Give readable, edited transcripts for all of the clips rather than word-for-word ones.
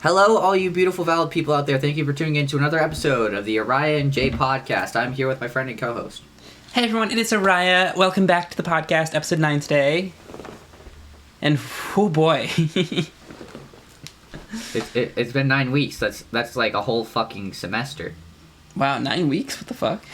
Hello, all you beautiful, valid people out there. Thank you for tuning in to another episode of the Ariah Jay podcast. I'm here with my friend and co-host. Hey everyone, it is Ariah. Welcome back to the podcast, episode 9 today. And, oh boy. It's been 9 weeks. That's like a whole fucking semester. Wow, 9 weeks? What the fuck?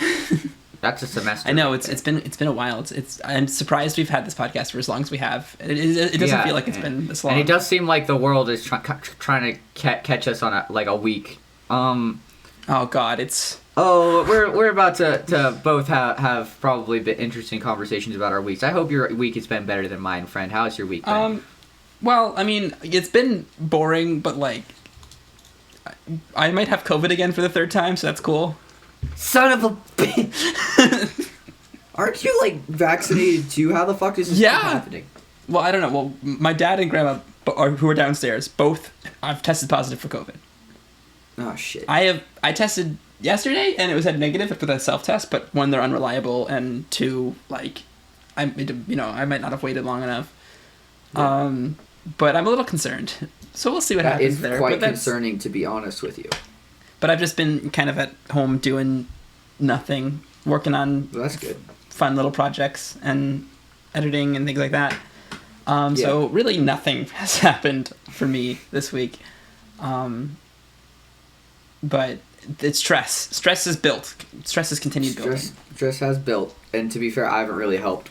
That's a semester. I know, it's been a while. I'm surprised we've had this podcast for as long as we have. It doesn't feel like it's been this long. And it does seem like the world is trying to catch us on a week. Oh god, it's... Oh, we're about to both have probably been interesting conversations about our weeks. I hope your week has been better than mine, friend. How's your week been? Well, I mean, it's been boring, but like... I might have COVID again for the third time, so that's cool. Son of a bitch! Aren't you, like, vaccinated too? How the fuck is this happening? Well, I don't know. Well, my dad and grandma, who are downstairs, both I've tested positive for COVID. Oh, shit. I tested yesterday, and it was negative for the self-test, but one, they're unreliable, and two, like, I might not have waited long enough. Yeah. But I'm a little concerned. So we'll see what happens there. It's quite concerning, to be honest with you. But I've just been kind of at home doing nothing, working on that's good. Fun little projects and editing and things like that. So really nothing has happened for me this week. But it's stress. Stress is built. Stress has continued building. Stress has built. And to be fair, I haven't really helped.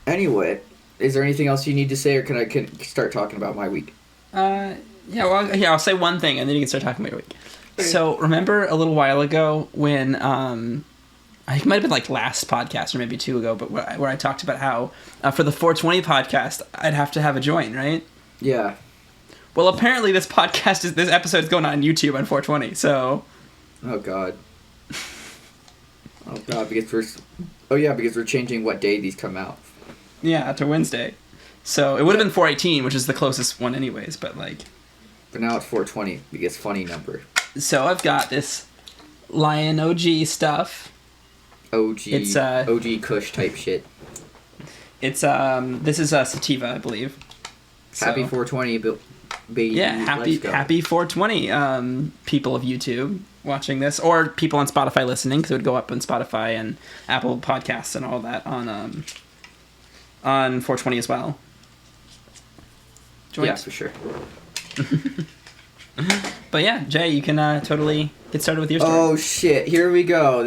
Anyway, is there anything else you need to say, or can I start talking about my week? I'll say one thing, and then you can start talking about your week. Okay. So, remember a little while ago when, it might have been like last podcast, or maybe 2 ago, but where I talked about how, for the 420 podcast, I'd have to have a join, right? Yeah. Well, apparently this episode is going on YouTube on 420, so... Oh, God. because we're changing what day these come out. Yeah, to Wednesday. So, it would have been 418, which is the closest one anyways, but like... But now it's 420, because funny number. So I've got this Lion OG stuff. It's OG Kush type shit. It's this is a sativa, I believe. Happy 420, baby. Yeah, happy 420, people of YouTube watching this, or people on Spotify listening, because it would go up on Spotify and Apple Podcasts and all that on 420 as well. Yeah, for sure. But yeah, Jay, you can totally get started with your story. Oh shit! Here we go.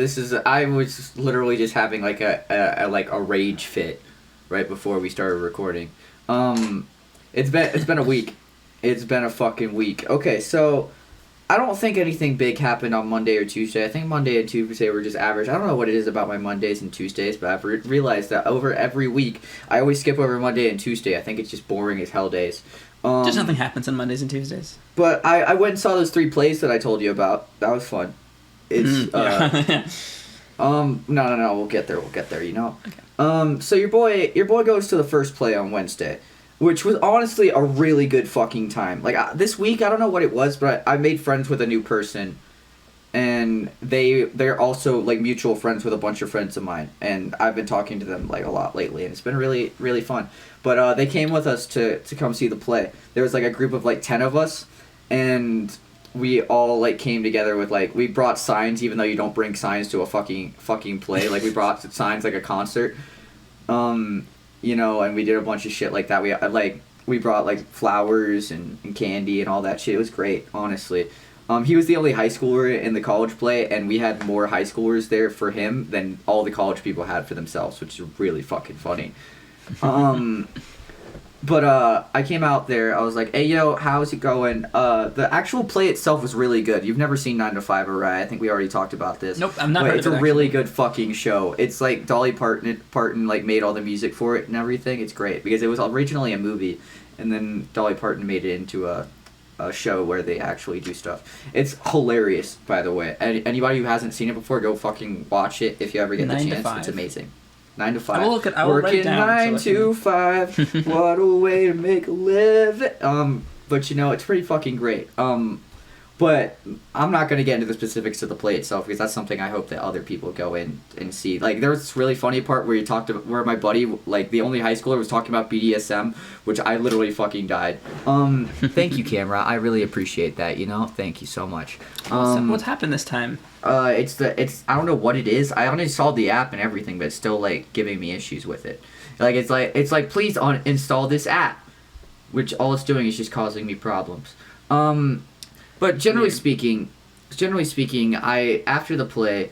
I was literally just having like a rage fit right before we started recording. It's been a week. It's been a fucking week. Okay, so I don't think anything big happened on Monday or Tuesday. I think Monday and Tuesday were just average. I don't know what it is about my Mondays and Tuesdays, but I've realized that over every week I always skip over Monday and Tuesday. I think it's just boring as hell days. Just nothing happens on Mondays and Tuesdays. But I went and saw those 3 plays that I told you about. That was fun. It's no, we'll get there, you know. Okay. So your boy goes to the first play on Wednesday, which was honestly a really good fucking time. Like this week, I don't know what it was, but I made friends with a new person, and they're also like mutual friends with a bunch of friends of mine, and I've been talking to them like a lot lately, and it's been really, really fun. But they came with us to come see the play. There was like a group of like 10 of us, and we all like came together with like, we brought signs, even though you don't bring signs to a fucking play. Like we brought signs like a concert, and we did a bunch of shit like that. We brought like flowers and candy and all that shit. It was great, honestly. He was the only high schooler in the college play, and we had more high schoolers there for him than all the college people had for themselves, which is really fucking funny. But I came out there, I was like, hey, yo, how's it going? The actual play itself was really good. You've never seen 9 to 5, Ariah. I think we already talked about this. Nope, I'm not. But it's a really good fucking show. It's like Dolly Parton like made all the music for it and everything. It's great, because it was originally a movie, and then Dolly Parton made it into a show where they actually do stuff. It's hilarious, by the way. Anybody who hasn't seen it before, go fucking watch it if you ever get the chance. It's amazing. 9 to 5. I will write it down. 9 to 5. What a way to make a living. But it's pretty fucking great. But I'm not going to get into the specifics of the play itself because that's something I hope that other people go in and see. Like, there was this really funny part where you talked about where my buddy, like, the only high schooler was talking about BDSM, which I literally fucking died. Thank you, camera. I really appreciate that, you know? Thank you so much. What's happened this time? I don't know what it is. I uninstalled the app and everything, but it's still, like, giving me issues with it. Like, it's like, please uninstall this app, which all it's doing is just causing me problems. But generally speaking, after the play,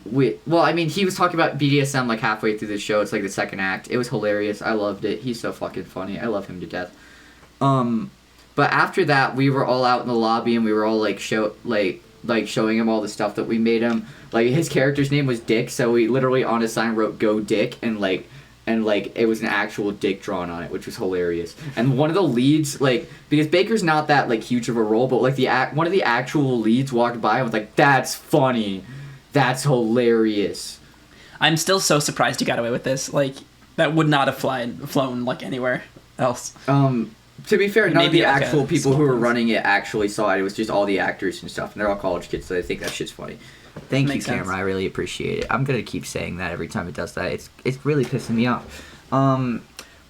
he was talking about BDSM like halfway through the show. It's like the second act. It was hilarious. I loved it. He's so fucking funny. I love him to death. But after that, we were all out in the lobby and we were all like showing him all the stuff that we made him. Like, his character's name was Dick, so we literally on his sign wrote "Go Dick" and it was an actual dick drawn on it, which was hilarious. And one of the leads, like, because Baker's not that, like, huge of a role, but, like, one of the actual leads walked by and was like, "That's funny. That's hilarious." I'm still so surprised you got away with this. Like, that would not have flown, like, anywhere else. To be fair, none of the like actual people who were running it actually saw it. It was just all the actors and stuff, and they're all college kids, so they think that shit's funny. Thank you, camera. I really appreciate it. I'm gonna keep saying that every time it does that. It's really pissing me off.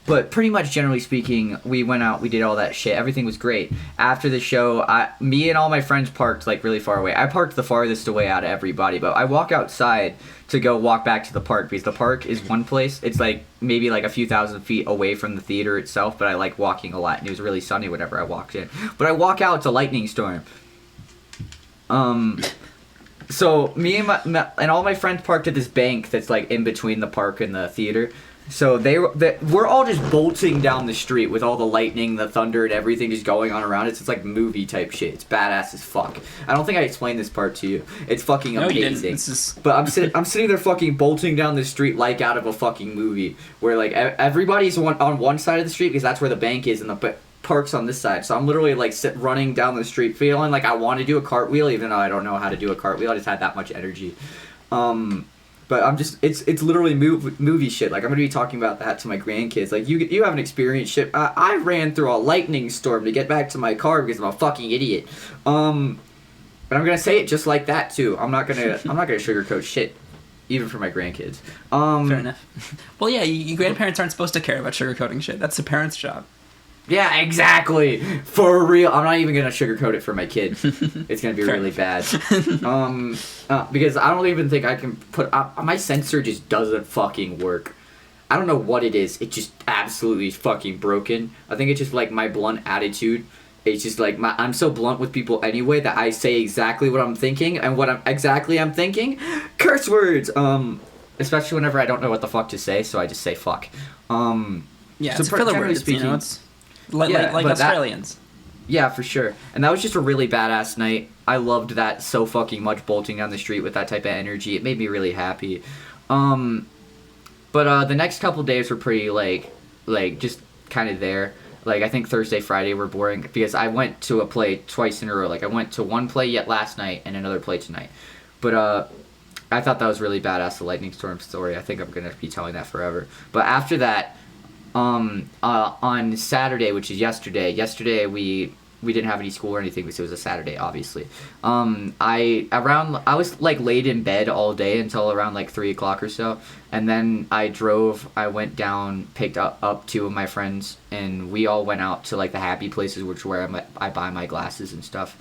But pretty much generally speaking, we went out, we did all that shit. Everything was great. After the show, me and all my friends parked like really far away. I parked the farthest away out of everybody, but I walk outside to go walk back to the park because the park is one place. It's like maybe like a few thousand feet away from the theater itself, but I like walking a lot, and it was really sunny whenever I walked in. But I walk out, it's a lightning storm. So me and all my friends parked at this bank that's like in between the park and the theater. So we're all just bolting down the street with all the lightning, the thunder, and everything just going on around us. It's like movie type shit. It's badass as fuck. I don't think I explained this part to you. It's fucking amazing. But I'm sitting there fucking bolting down the street like out of a fucking movie, where like everybody's on one side of the street because that's where the bank is, and the park's on this side. So I'm literally like running down the street, feeling like I want to do a cartwheel, even though I don't know how to do a cartwheel. I just had that much energy. But I'm just, it's literally movie shit. Like, I'm going to be talking about that to my grandkids. Like, you haven't experienced shit. I ran through a lightning storm to get back to my car because I'm a fucking idiot. But I'm going to say it just like that, too. I'm not going to sugarcoat shit, even for my grandkids. Fair enough. Well, yeah, you grandparents aren't supposed to care about sugarcoating shit. That's the parents' job. Yeah, exactly. For real. I'm not even going to sugarcoat it for my kid. It's going to be really bad. Because I don't even think I can put... my sensor just doesn't fucking work. I don't know what it is. It just absolutely fucking broken. I think it's just like my blunt attitude. It's just like I'm so blunt with people anyway that I say exactly what I'm thinking. And what I'm thinking, curse words. Especially whenever I don't know what the fuck to say, so I just say fuck. Yeah, so it's a filler word. You know, it's... Like Australians. Yeah, for sure. And that was just a really badass night. I loved that so fucking much, bolting down the street with that type of energy. It made me really happy. But the next couple days were pretty, like just kind of there. Like, I think Thursday, Friday were boring because I went to a play twice in a row. Like, I went to one play yet last night and another play tonight. But, I thought that was really badass, the lightning storm story. I think I'm going to be telling that forever. But after that... on Saturday, which is yesterday we didn't have any school or anything because it was a Saturday, obviously. I was like laid in bed all day until around like 3 o'clock or so, and then I went down, picked up two of my friends, and we all went out to like the happy places, which is where I buy my glasses and stuff.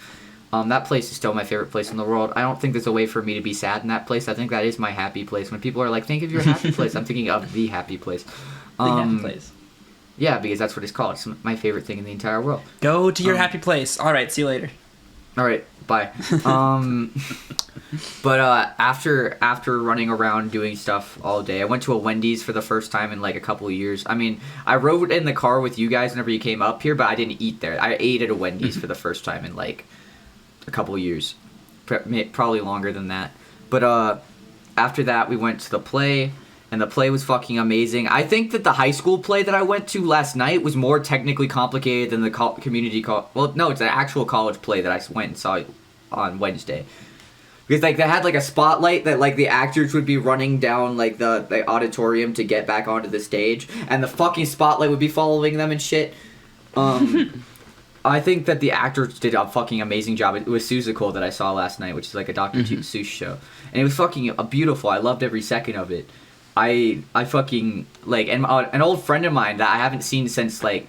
That place is still my favorite place in the world. I don't think there's a way for me to be sad in that place. I think that is my happy place. When people are like, think of your happy place, I'm thinking of the happy place. Happy place. Yeah, because that's what it's called. It's my favorite thing in the entire world. Go to your happy place. All right, see you later. All right, bye. But after running around doing stuff all day, I went to a Wendy's for the first time in like a couple of years. I mean, I rode in the car with you guys whenever you came up here, but I didn't eat there. I ate at a Wendy's for the first time in like a couple of years, probably longer than that. But after that, we went to the play. And the play was fucking amazing. I think that the high school play that I went to last night was more technically complicated than the community well, no, it's an actual college play that I went and saw on Wednesday. Because like they had like a spotlight that like the actors would be running down like the auditorium to get back onto the stage, and the fucking spotlight would be following them and shit. I think that the actors did a fucking amazing job. It was Seussical that I saw last night, which is like a Dr. Seuss show. And it was fucking beautiful. I loved every second of it. I fucking, like, and an old friend of mine that I haven't seen since, like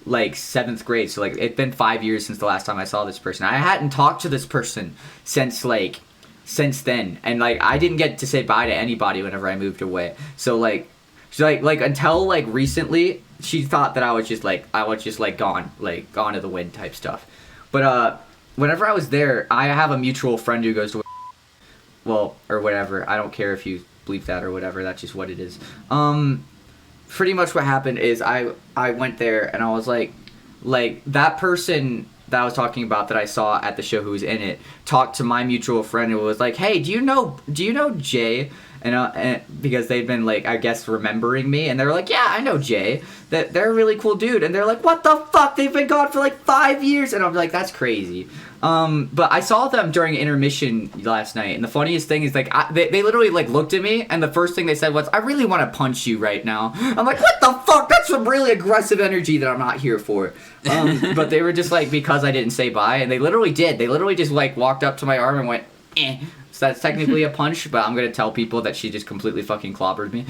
7th grade. So, like, it's been 5 years since the last time I saw this person. I hadn't talked to this person since then. And, like, I didn't get to say bye to anybody whenever I moved away. So, like, until, like, recently, she thought that I was just gone to the wind type stuff. But whenever I was there, I have a mutual friend who goes to, well, or whatever. I don't care if you bleep that or whatever. That's just what it is. Pretty much what happened is I went there and I was like that person that I was talking about that I saw at the show who was in it talked to my mutual friend and was like, hey, do you know Jay? And because they'd been, like, I guess remembering me, and they were like, yeah, I know Jay. That they're a really cool dude. And they're like, what the fuck? They've been gone for like 5 years. And I'm like, that's crazy. But I saw them during intermission last night, and the funniest thing is, like, they literally, like, looked at me, and the first thing they said was, I really want to punch you right now. I'm like, what the fuck? That's some really aggressive energy that I'm not here for. But they were just like, because I didn't say bye, and they literally did. They literally just, like, walked up to my arm and went, eh. So that's technically a punch, but I'm going to tell people that she just completely fucking clobbered me.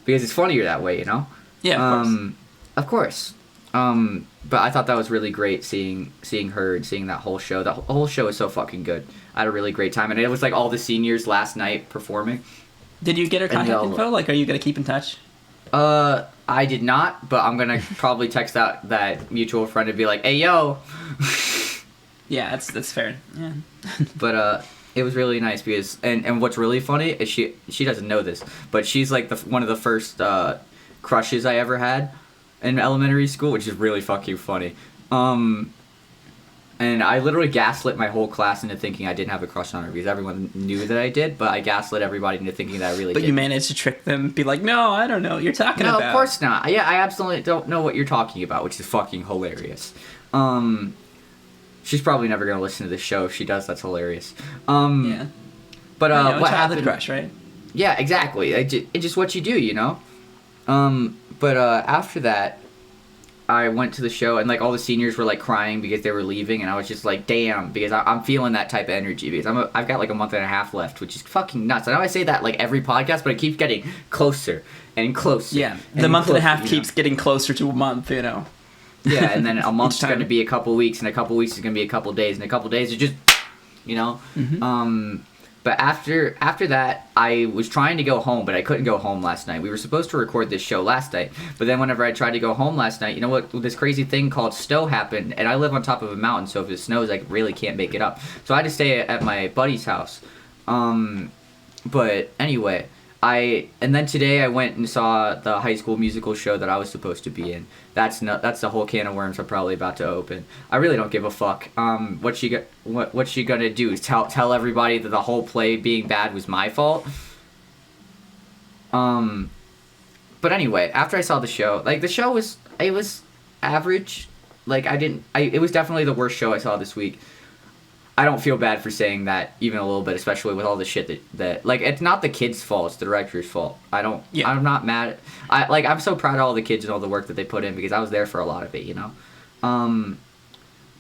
Because it's funnier that way, you know? Yeah, of course. But I thought that was really great seeing her and seeing that whole show. The whole show is so fucking good. I had a really great time. And it was like all the seniors last night performing. Did you get her contact info? Like, are you going to keep in touch? I did not, but I'm going to probably text out that mutual friend and be like, hey, yo. Yeah, that's fair. Yeah. But it was really nice because and what's really funny is she doesn't know this, but she's like one of the first crushes I ever had in elementary school, which is really fucking funny. And I literally gaslit my whole class into thinking I didn't have a crush on her because everyone knew that I did, but I gaslit everybody into thinking that I really did. But you managed to trick them, be like, no, I don't know what you're talking about. No, of course not. Yeah, I absolutely don't know what you're talking about, which is fucking hilarious. She's probably never gonna listen to this show. If she does, that's hilarious. Yeah. But what childhood happened? Crush, right? Yeah, exactly. It's just what you do, you know. But after that, I went to the show and like all the seniors were like crying because they were leaving, and I was just like, damn, because I'm feeling that type of energy because I've got like a month and a half left, which is fucking nuts. I know I say that like every podcast, but it keeps getting closer and closer. Yeah, the month and a half keeps getting closer to a month, you know. Yeah, and then a month's going to be a couple weeks, and a couple weeks is going to be a couple days, and a couple days is just, you know. But after that, I was trying to go home, but I couldn't go home last night. We were supposed to record this show last night, but then whenever I tried to go home last night, you know what? This crazy thing called snow happened, and I live on top of a mountain, so if it snows, I really can't make it up. So I had to stay at my buddy's house. But anyway, and then today I went and saw the High School Musical show that I was supposed to be in. That's the whole can of worms I'm probably about to open. I really don't give a fuck. What's she gonna do? Is tell everybody that the whole play being bad was my fault? But anyway, after I saw the show, like the show was average. Like it was definitely the worst show I saw this week. I don't feel bad for saying that even a little bit, especially with all the shit that like, it's not the kids' fault, it's the director's fault. I'm not mad. I'm so proud of all the kids and all the work that they put in because I was there for a lot of it, you know?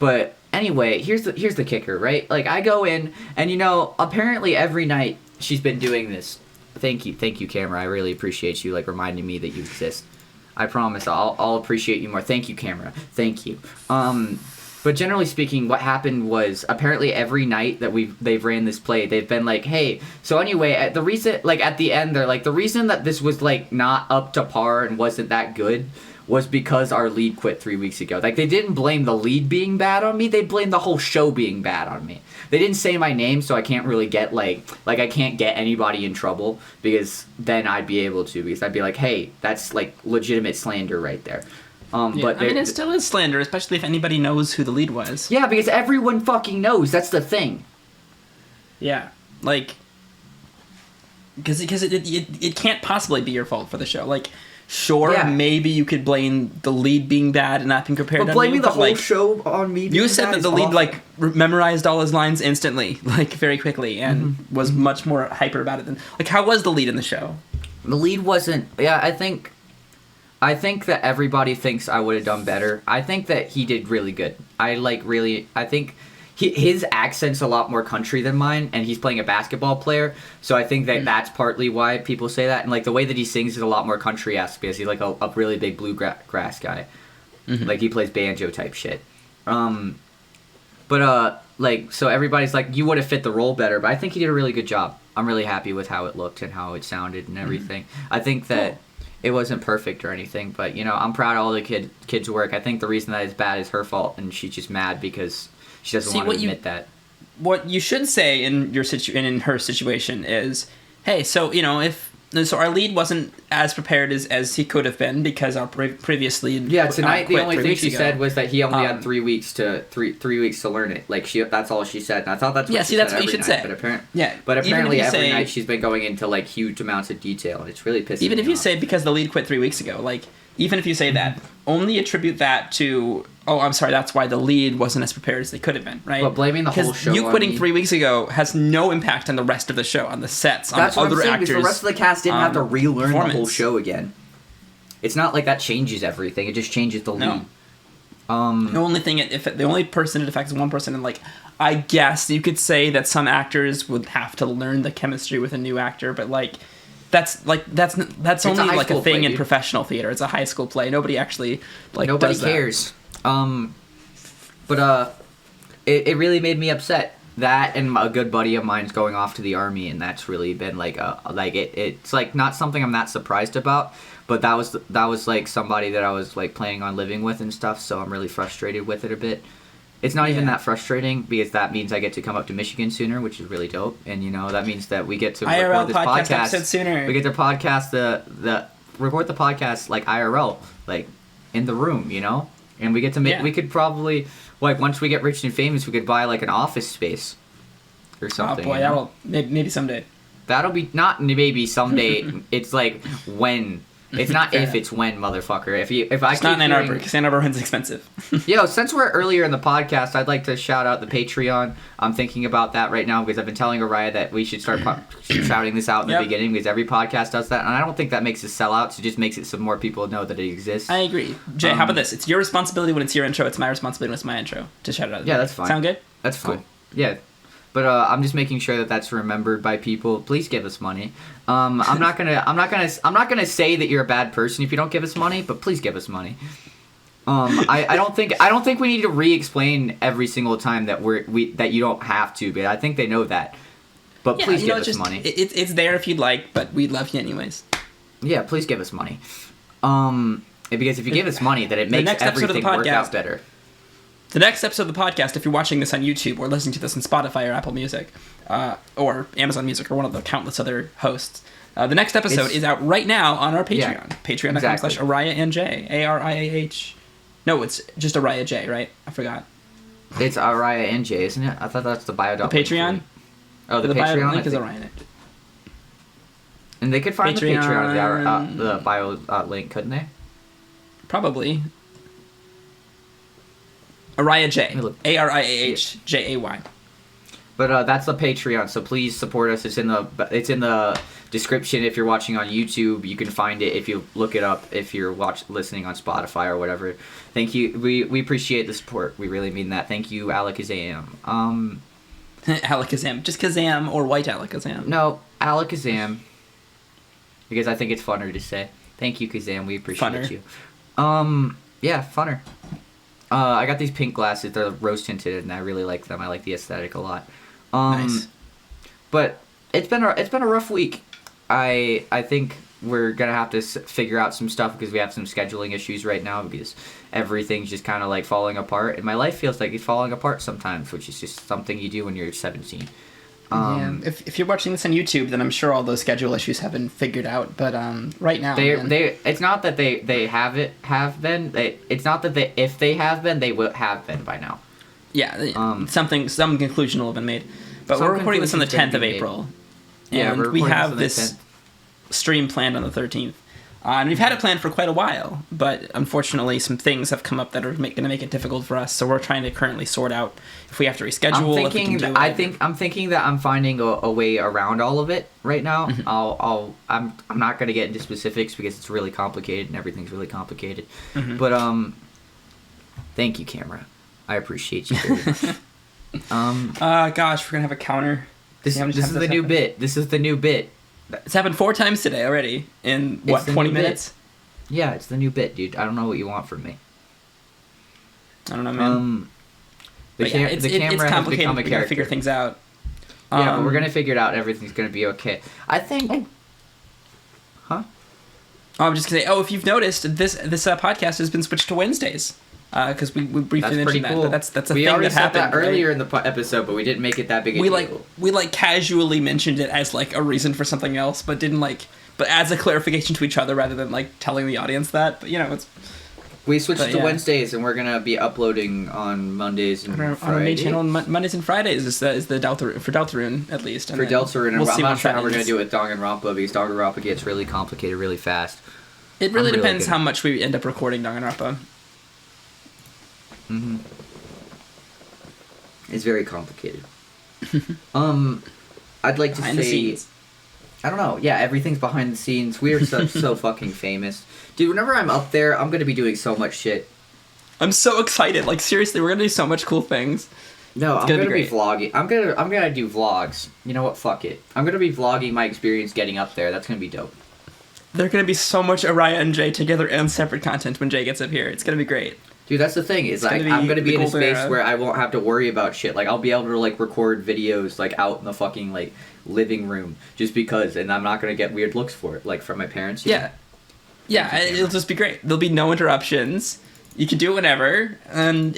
But anyway, here's the kicker, right? Like, I go in, and you know, apparently every night she's been doing this. Thank you, camera. I really appreciate you, like, reminding me that you exist. I promise I'll appreciate you more. Thank you, camera. Thank you. But generally speaking, what happened was apparently every night that they've ran this play, they've been like, hey, so anyway, at the end, they're like, the reason that this was like not up to par and wasn't that good was because our lead quit 3 weeks ago. Like, they didn't blame the lead being bad on me, they blamed the whole show being bad on me. They didn't say my name, so I can't really get like I can't get anybody in trouble, because then I'd be able to, because I'd be like, hey, that's like legitimate slander right there. But I mean, it still is slander, especially if anybody knows who the lead was. Yeah, because everyone fucking knows. That's the thing. Yeah, like, because it can't possibly be your fault for the show. Like, sure, maybe you could blame the lead being bad and not being prepared. But blaming the whole show on me. You said that the lead like memorized all his lines instantly, like very quickly, and was much more hyper about it than like. How was the lead in the show? The lead wasn't. Yeah, I think. I think that everybody thinks I would have done better. I think that he did really good. I think his accent's a lot more country than mine, and he's playing a basketball player, so I think that that's partly why people say that. And like the way that he sings is a lot more country-esque because he's like a really big bluegrass guy. Like he plays banjo type shit. Like, so everybody's like, you would have fit the role better, but I think he did a really good job. I'm really happy with how it looked and how it sounded and everything. I think that it wasn't perfect or anything, but, you know, I'm proud of all the kids' work. I think the reason that it's bad is her fault, and she's just mad because she doesn't want to admit that. What you should say in in her situation is, hey, so, you know, so our lead wasn't as prepared as he could have been because our previous lead. Yeah, tonight the only thing she said was that he only had 3 weeks to learn it. Like that's all she said. And I thought that's what that's what you should say. But apparently every night she's been going into like huge amounts of detail, and it's really pissing me off. Even if you say because the lead quit 3 weeks ago, like even if you say that, only attribute that to, oh, I'm sorry, that's why the lead wasn't as prepared as they could have been, right? But blaming the whole show you quitting on me, 3 weeks ago has no impact on the rest of the show, on the sets, on that's what other I'm saying, actors. because the rest of the cast didn't have to relearn the whole show again. It's not like that changes everything. It just changes the lead. The only person it affects is one person, and like I guess you could say that some actors would have to learn the chemistry with a new actor, but like that's only like a thing in professional theater. It's a high school play. Nobody actually nobody cares. It really made me upset. That and a good buddy of mine's going off to the army, and that's really been it's like not something I'm that surprised about. But that was like somebody that I was like planning on living with and stuff. So I'm really frustrated with it a bit. It's not even that frustrating because that means I get to come up to Michigan sooner, which is really dope. And you know that means that we get to record this podcast sooner. We get to record the podcast like IRL, like in the room, you know. And we get to make. We could probably like once we get rich and famous, we could buy like an office space or something. Oh boy, that'll maybe someday. That'll be not maybe someday. It's like when. It's not if, it's when, motherfucker. It's not in Ann Arbor, because Ann Arbor is expensive. Yo, since we're earlier in the podcast, I'd like to shout out the Patreon. I'm thinking about that right now because I've been telling Ariah that we should start shouting this out in the beginning because every podcast does that, and I don't think that makes us sell out. So it just makes it so more people know that it exists. I agree. Jay, how about this? It's your responsibility when it's your intro. It's my responsibility when it's my intro to shout it out. Yeah, that's fine. Sound good? That's fine. Cool. Yeah. But I'm just making sure that that's remembered by people. Please give us money. I'm not gonna say that you're a bad person if you don't give us money, but please give us money. I don't think we need to re-explain every single time that that you don't have to, but I think they know that. But please give us money. It's there if you'd like, but we'd love you anyways. Yeah, please give us money. Because if you give us money, then it makes everything work out better. The next episode of the podcast, if you're watching this on YouTube or listening to this on Spotify or Apple Music, or Amazon Music or one of the countless other hosts, the next episode is out right now on our Patreon. Yeah, Patreon.com/Ariah Jay. ARIAH. No, it's just Ariah Jay, right? I forgot. It's Ariah Jay, isn't it? I thought that's the bio. The Patreon? Oh, the Patreon bio link is Ariah. And they could find the Patreon, the bio link, couldn't they? Probably. Ariah Jay. ARIAHJAY. But that's the Patreon, so please support us. It's in the description if you're watching on YouTube. You can find it if you look it up if you're listening on Spotify or whatever. Thank you. We appreciate the support. We really mean that. Thank you, Alakazam. Alakazam. Just Kazam or White Alakazam. No, Alakazam. Because I think it's funner to say. Thank you, Kazam. We appreciate you. Yeah, funner. I got these pink glasses. They're rose tinted, and I really like them. I like the aesthetic a lot. Nice. But it's been a rough week. I think we're gonna have to figure out some stuff because we have some scheduling issues right now because everything's just kind of like falling apart, and my life feels like it's falling apart sometimes, which is just something you do when you're 17. Yeah. If you're watching this on YouTube, then I'm sure all those schedule issues have been figured out. But right now, it's not that they have been. It's not that if they have been, they will have been by now. Yeah, some conclusion will have been made. But we're recording this on the 10th of April. Yeah, and we have this stream planned on the 13th. And we've had it planned for quite a while, but unfortunately some things have come up that are going to make it difficult for us, so we're trying to currently sort out if we have to reschedule. I'm thinking that I'm finding a way around all of it right now. I'm not going to get into specifics because it's really complicated and everything's really complicated. But thank you, camera. I appreciate you very much. Gosh, we're going to have a counter. This is the new bit. This is the new bit. It's happened 4 times today already in, 20 minutes? Yeah, it's the new bit, dude. I don't know what you want from me. I don't know, man. The camera it's has complicated. become a We gotta character. figure things out. Yeah, but we're going to figure it out. Everything's going to be okay. I think... Oh. Huh? I'm just going to say, if you've noticed, this podcast has been switched to Wednesdays. Because we briefly mentioned cool. that. That's a thing we already that said happened that earlier in the episode, but we didn't make it that big a deal. We casually mentioned it as like a reason for something else, but didn't but as a clarification to each other rather than like telling the audience that. But it's we switched to Wednesdays, and we're gonna be uploading on Mondays and Fridays. On our main channel, Mondays and Fridays is the Deltarune for Deltarune at least. And for Deltarune, we'll I'm not sure how we're gonna do it with Danganronpa because Danganronpa gets really complicated really fast. It really depends how much we end up recording Danganronpa. It's very complicated. I'd like to behind the say, scenes. I don't know. Yeah, everything's behind the scenes. We are so fucking famous, dude. Whenever I'm up there, I'm gonna be doing so much shit. I'm so excited. Like seriously, we're gonna do so much cool things. No, I'm gonna be vlogging. I'm gonna do vlogs. You know what? Fuck it. I'm gonna be vlogging my experience getting up there. That's gonna be dope. There's gonna be so much Ariah and Jay together and separate content when Jay gets up here. It's gonna be great. Dude, that's the thing. Is like I'm gonna be in a space where I won't have to worry about shit. Like I'll be able to like record videos like out in the fucking like living room just because, and I'm not gonna get weird looks for it like from my parents. Yeah, it'll just be great. There'll be no interruptions. You can do it whenever, and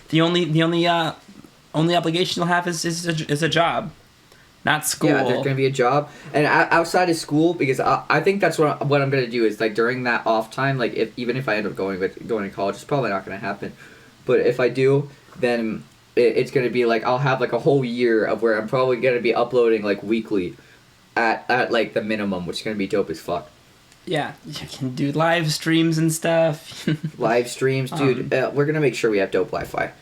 the only obligation you'll have is a job. Not school. Yeah, there's gonna be a job, and outside of school, because I think that's what I'm gonna do is like during that off time, like even if I end up going to college, it's probably not gonna happen, but if I do, then it's gonna be like I'll have like a whole year of where I'm probably gonna be uploading like weekly, at like the minimum, which is gonna be dope as fuck. Yeah, you can do live streams and stuff. Live streams, dude. We're gonna make sure we have dope Wi-Fi.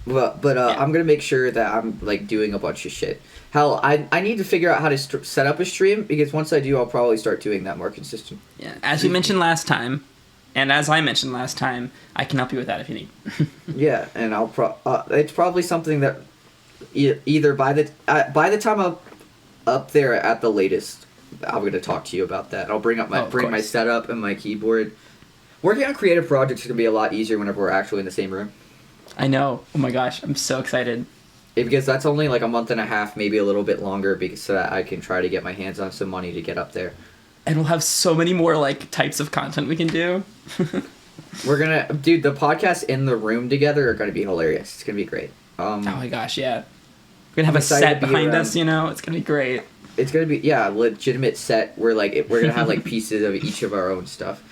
But I'm gonna make sure that I'm like doing a bunch of shit. Hell, I need to figure out how to set up a stream because once I do, I'll probably start doing that more consistent. Yeah, as we mentioned last time, and as I mentioned last time, I can help you with that if you need. Yeah, and it's probably something that either by the time I'm up there at the latest, I'm gonna talk to you about that. I'll bring my setup and my keyboard. Working on creative projects is gonna be a lot easier whenever we're actually in the same room. I know. Oh my gosh, I'm so excited. Because that's only like a month and a half, maybe a little bit longer, so that I can try to get my hands on some money to get up there. And we'll have so many more like types of content we can do. We're gonna, dude. The podcasts in the room together are gonna be hilarious. It's gonna be great. Oh my gosh, yeah. We're gonna have a set behind us. It's gonna be great. It's gonna be legitimate set. Where like we're gonna have like pieces of each of our own stuff.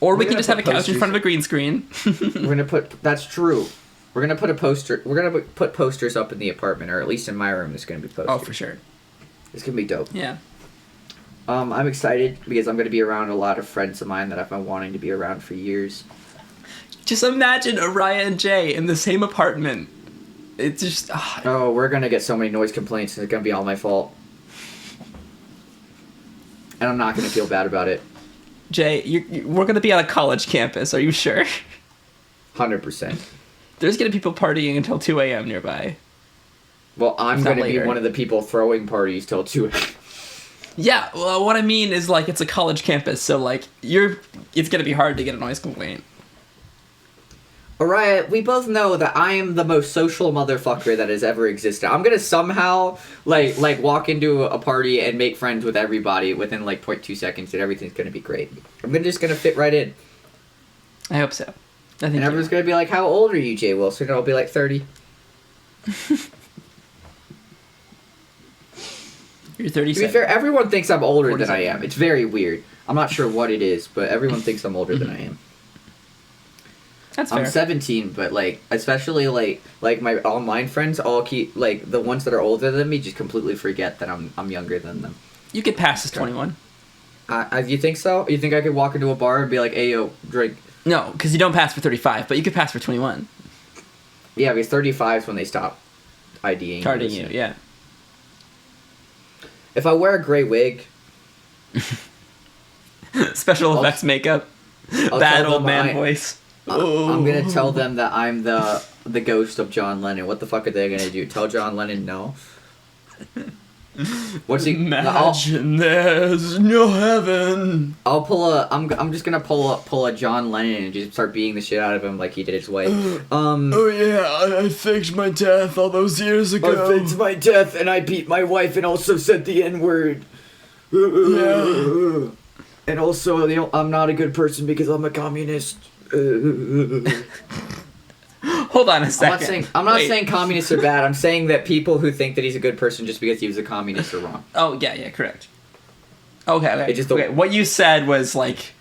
Or we can just have a couch in front of a green screen. That's true. We're gonna put a poster. We're gonna put posters up in the apartment, or at least in my room. There's gonna be posters. Oh, for sure. It's gonna be dope. Yeah. I'm excited because I'm gonna be around a lot of friends of mine that I've been wanting to be around for years. Just imagine Ariah and Jay in the same apartment. It's just. Oh, we're gonna get so many noise complaints, and it's gonna be all my fault. And I'm not gonna feel bad about it. Jay, we're going to be on a college campus. Are you sure? 100%. There's going to be people partying until 2 a.m. nearby. Well, I'm going to be one of the people throwing parties till 2 a.m. Yeah, well, what I mean is, like, it's a college campus, so, like, it's going to be hard to get a noise complaint. Ariah, we both know that I am the most social motherfucker that has ever existed. I'm gonna somehow, like walk into a party and make friends with everybody within, like, 0.2 seconds, and everything's gonna be great. I'm just gonna fit right in. I hope so. And everyone's gonna be like, how old are you, Jay Wilson? And I'll be like, 30. You're 37. To be fair, everyone thinks I'm older than I am. It's very weird. I'm not sure what it is, but everyone thinks I'm older than I am. That's fair. I'm 17, but, like, especially, like my online friends all keep, like, the ones that are older than me just completely forget that I'm younger than them. You could pass as 21. You think so? You think I could walk into a bar and be like, "Hey, yo, drink"? No, because you don't pass for 35, but you could pass for 21. Yeah, because 35 is when they stop IDing. Carding you, yeah. If I wear a gray wig, special effects makeup, bad old man voice. I'm gonna tell them that I'm the ghost of John Lennon. What the fuck are they gonna do? Tell John Lennon no? What's he? Imagine there's no heaven. I'm just gonna pull a John Lennon and just start beating the shit out of him like he did his wife. Oh yeah, I faked my death all those years ago. I faked my death and I beat my wife and also said the N-word. Yeah. And also, I'm not a good person because I'm a communist. Hold on a second. I'm not saying communists are bad. I'm saying that people who think that he's a good person just because he was a communist are wrong. Oh, yeah, correct. Okay. What you said was like,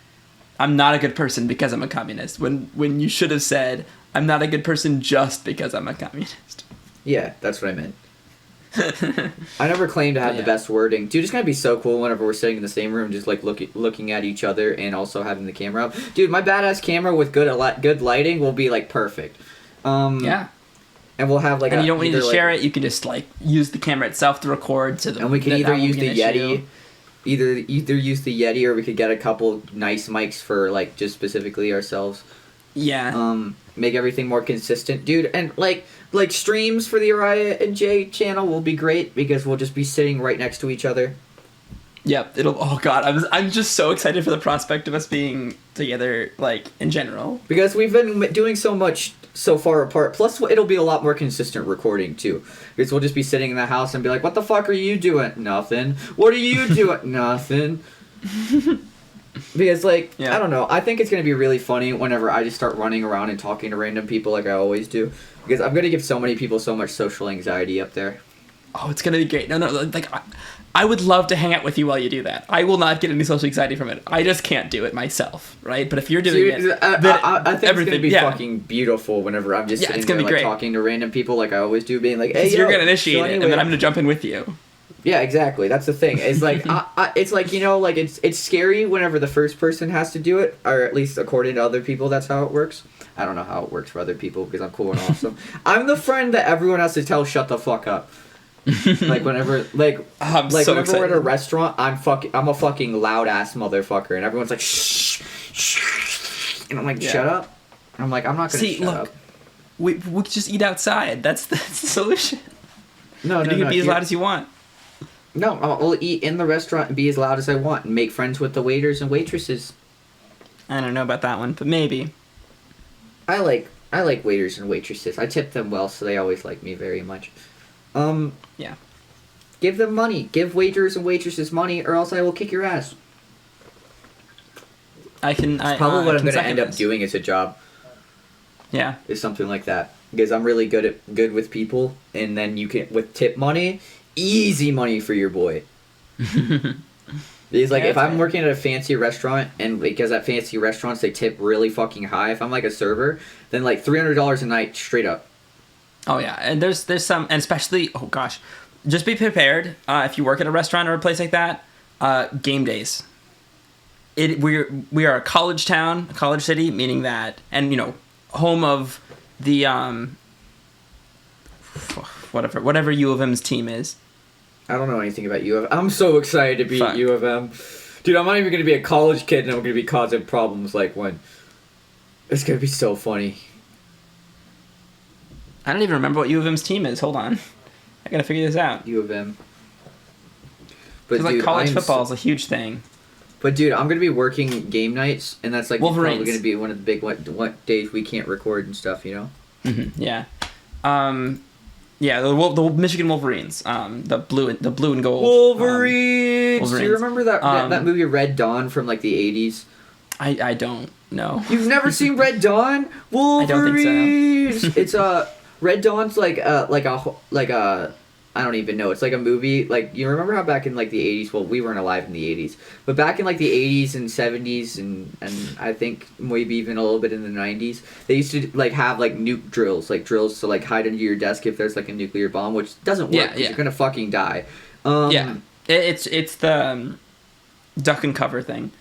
I'm not a good person because I'm a communist. When you should have said, I'm not a good person just because I'm a communist. Yeah, that's what I meant. I never claimed to have the best wording. Dude, it's gonna be so cool whenever we're sitting in the same room, just like looking at each other and also having the camera up. Dude, my badass camera with good lighting will be like perfect. Yeah. And we'll have like. And you don't need to share it. You can just like use the camera itself to record. And we can either use the Yeti, either use the Yeti, or we could get a couple nice mics for like just specifically ourselves. Yeah. Make everything more consistent, dude. And like streams for the Ariah Jay channel will be great because we'll just be sitting right next to each other. Yep. Oh god, I'm just so excited for the prospect of us being together, like in general. Because we've been doing so much so far apart. Plus, it'll be a lot more consistent recording too. Because we'll just be sitting in the house and be like, "What the fuck are you doing? Nothing. What are you doing? Nothing." Because, I don't know. I think it's going to be really funny whenever I just start running around and talking to random people like I always do. Because I'm going to give so many people so much social anxiety up there. Oh, it's going to be great. No, I would love to hang out with you while you do that. I will not get any social anxiety from it. I just can't do it myself, right? But if you're doing it... I think it's going to be fucking beautiful whenever I'm just sitting there talking to random people like I always do, being like, "Hey, you're going to initiate it, and then I'm going to jump in with you." Yeah, exactly. That's the thing. It's like it's like, it's scary whenever the first person has to do it, or at least according to other people, that's how it works. I don't know how it works for other people because I'm cool and awesome. I'm the friend that everyone has to tell shut the fuck up. Whenever whenever we're at a restaurant, I'm a fucking loud ass motherfucker, and everyone's like shh, and I'm like shut up. And I'm like, I'm not gonna shut up. We just eat outside. That's the solution. No, you can be as loud as you want. No, I'll eat in the restaurant and be as loud as I want and make friends with the waiters and waitresses. I don't know about that one, but maybe. I like waiters and waitresses. I tip them well, so they always like me very much. Yeah. Give them money. Give waiters and waitresses money, or else I will kick your ass. Probably what I'm going to end up doing as a job. Yeah. Is something like that. Because I'm really good with people, and then you can, with tip money, easy money for your boy. Because if I'm working at a fancy restaurant, and because at fancy restaurants they tip really fucking high, if I'm like a server, then like $300 a night straight up. Oh yeah, and there's some, and especially, oh gosh, just be prepared if you work at a restaurant or a place like that. Game days. We are a college town, a college city, meaning that, and home of the whatever U of M's team is. I don't know anything about U of M. I'm so excited to be at U of M. Dude, I'm not even going to be a college kid and I'm going to be causing problems when... It's going to be so funny. I don't even remember what U of M's team is. Hold on. I got to figure this out. U of M. But dude, college football is a huge thing. But dude, I'm going to be working game nights, and that's probably going to be one of the big what days we can't record and stuff, Mm-hmm. Yeah. Yeah, the Michigan Wolverines, the blue and gold. Wolverines! Do you remember that movie Red Dawn from the 80s? I don't know. You've never seen Red Dawn? Wolverines! I don't think so. It's Red Dawn's like a I don't even know. It's like a movie. You remember how back in the 80s, well, we weren't alive in the 80s, but back in the 80s and 70s and I think maybe even a little bit in the 90s, they used to have nuke drills, drills to hide under your desk if there's a nuclear bomb, which doesn't work. You're gonna fucking die. It's the duck and cover thing.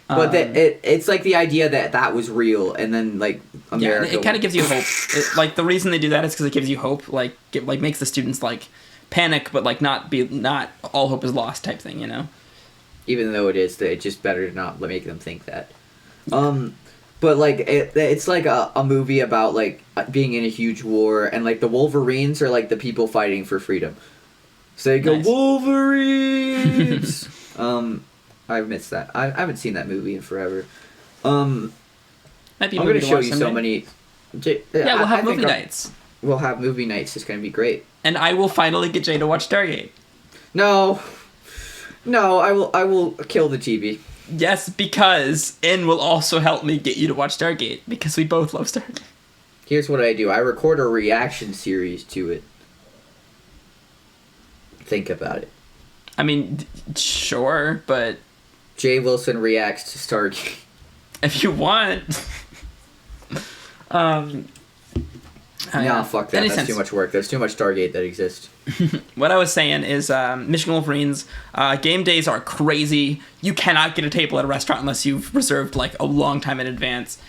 But it's like the idea that was real, and then like America. Yeah, it kind of gives you hope. Like the reason they do that is because it gives you hope. Like makes the students like panic, but like not all hope is lost type thing. You know. Even though it's just better to not make them think that. But like it's like a movie about like being in a huge war, and like the Wolverines are like the people fighting for freedom. So they go, nice. Wolverines. I missed that. I haven't seen that movie in forever. I'm going to show you so many. Yeah, we'll have movie nights. We'll have movie nights. It's going to be great. And I will finally get Jay to watch Stargate. No, I will kill the TV. Yes, because N will also help me get you to watch Stargate, because we both love Stargate. Here's what I do. I record a reaction series to it. Think about it. I mean, sure, but... Jay Wilson reacts to Stargate. If you want. Nah, fuck that. That's too much work. There's too much Stargate that exists. What I was saying is Michigan Wolverines, game days are crazy. You cannot get a table at a restaurant unless you've reserved like a long time in advance.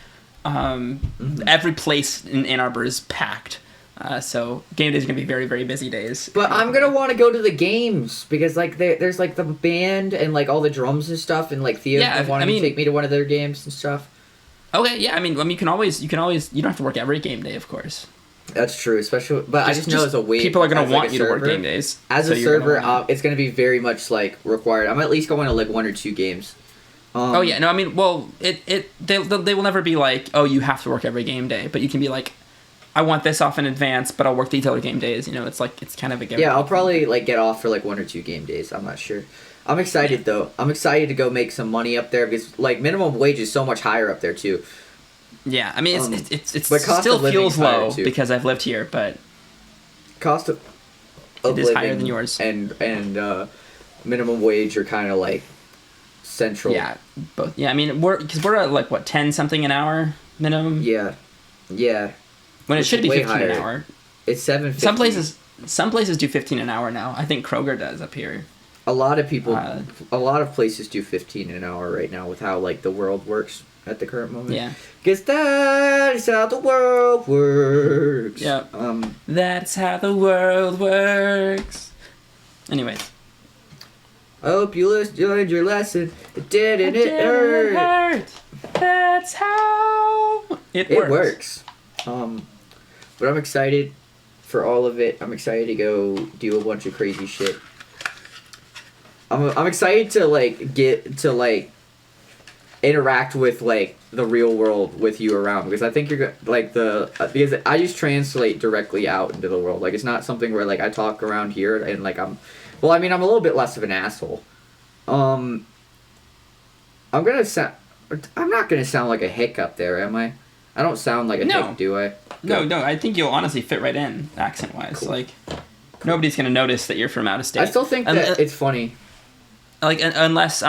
Every place in Ann Arbor is packed. So game days are going to be very, very busy days. But I'm going to want to go to the games because like there's like the band and like all the drums and stuff, and like Theo wanted to take me to one of their games and stuff. Okay, yeah, I mean you can always you don't have to work every game day, of course. That's true, especially, but I just know as a wait. People are going to want you to work game days. As a server, it's going to be very much like required. I'm at least going to like 1 or 2 games. Oh yeah, no, I mean, well, they will never be like, oh, you have to work every game day, but you can be like, I want this off in advance, but I'll work these other game days. You know, it's like it's kind of a given. Yeah, I'll probably like get off for like 1 or 2 game days. I'm not sure. I'm excited though. I'm excited to go make some money up there because like minimum wage is so much higher up there too. Yeah, I mean it still feels low because I've lived here, but cost of it is higher than yours. And minimum wage are kind of like central. Yeah, both. Yeah, I mean we're at like what 10 something an hour minimum. Yeah. When it should be 15 an hour. It's $7.50. Some places do 15 an hour now. I think Kroger does up here. A lot of people, a lot of places do 15 an hour right now with how like the world works at the current moment. Yeah. Guess that is how the world works. Yeah. That's how the world works. Anyways. I hope you learned your lesson. It didn't hurt. That's how it works. But I'm excited for all of it. I'm excited to go do a bunch of crazy shit. I'm excited to like get to like interact with like the real world with you around, because I think you're like because I just translate directly out into the world. Like it's not something where like I talk around here and like I'm a little bit less of an asshole. I'm not gonna sound like a hick up there, am I? I don't sound like a hick, do I? No, I think you'll honestly fit right in accent wise. Cool. Like nobody's gonna notice that you're from out of state. I still think that it's funny. Like unless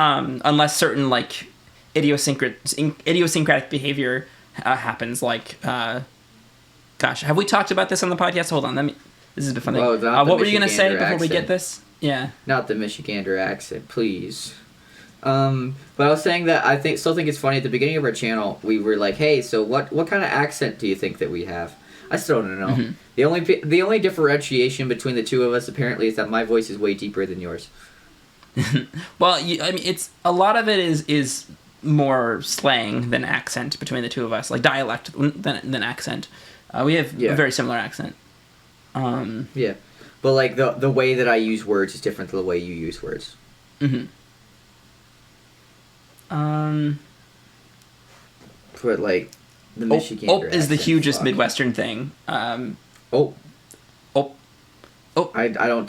certain like idiosyncratic behavior happens, like gosh, have we talked about this on the podcast? Hold on, this is a bit funny. What were you gonna say before we get this? Yeah, not the Michigander accent, please. But I was saying that I still think it's funny. At the beginning of our channel, we were like, "Hey, so what kind of accent do you think that we have?" I still don't know. Mm-hmm. The only differentiation between the two of us apparently is that my voice is way deeper than yours. Well, I mean, it's a lot of it is more slang than accent between the two of us, like dialect than accent. We have a very similar accent. Yeah, but like the way that I use words is different than the way you use words. Mm-hmm. But like the Michigander is the hugest Midwestern thing. I don't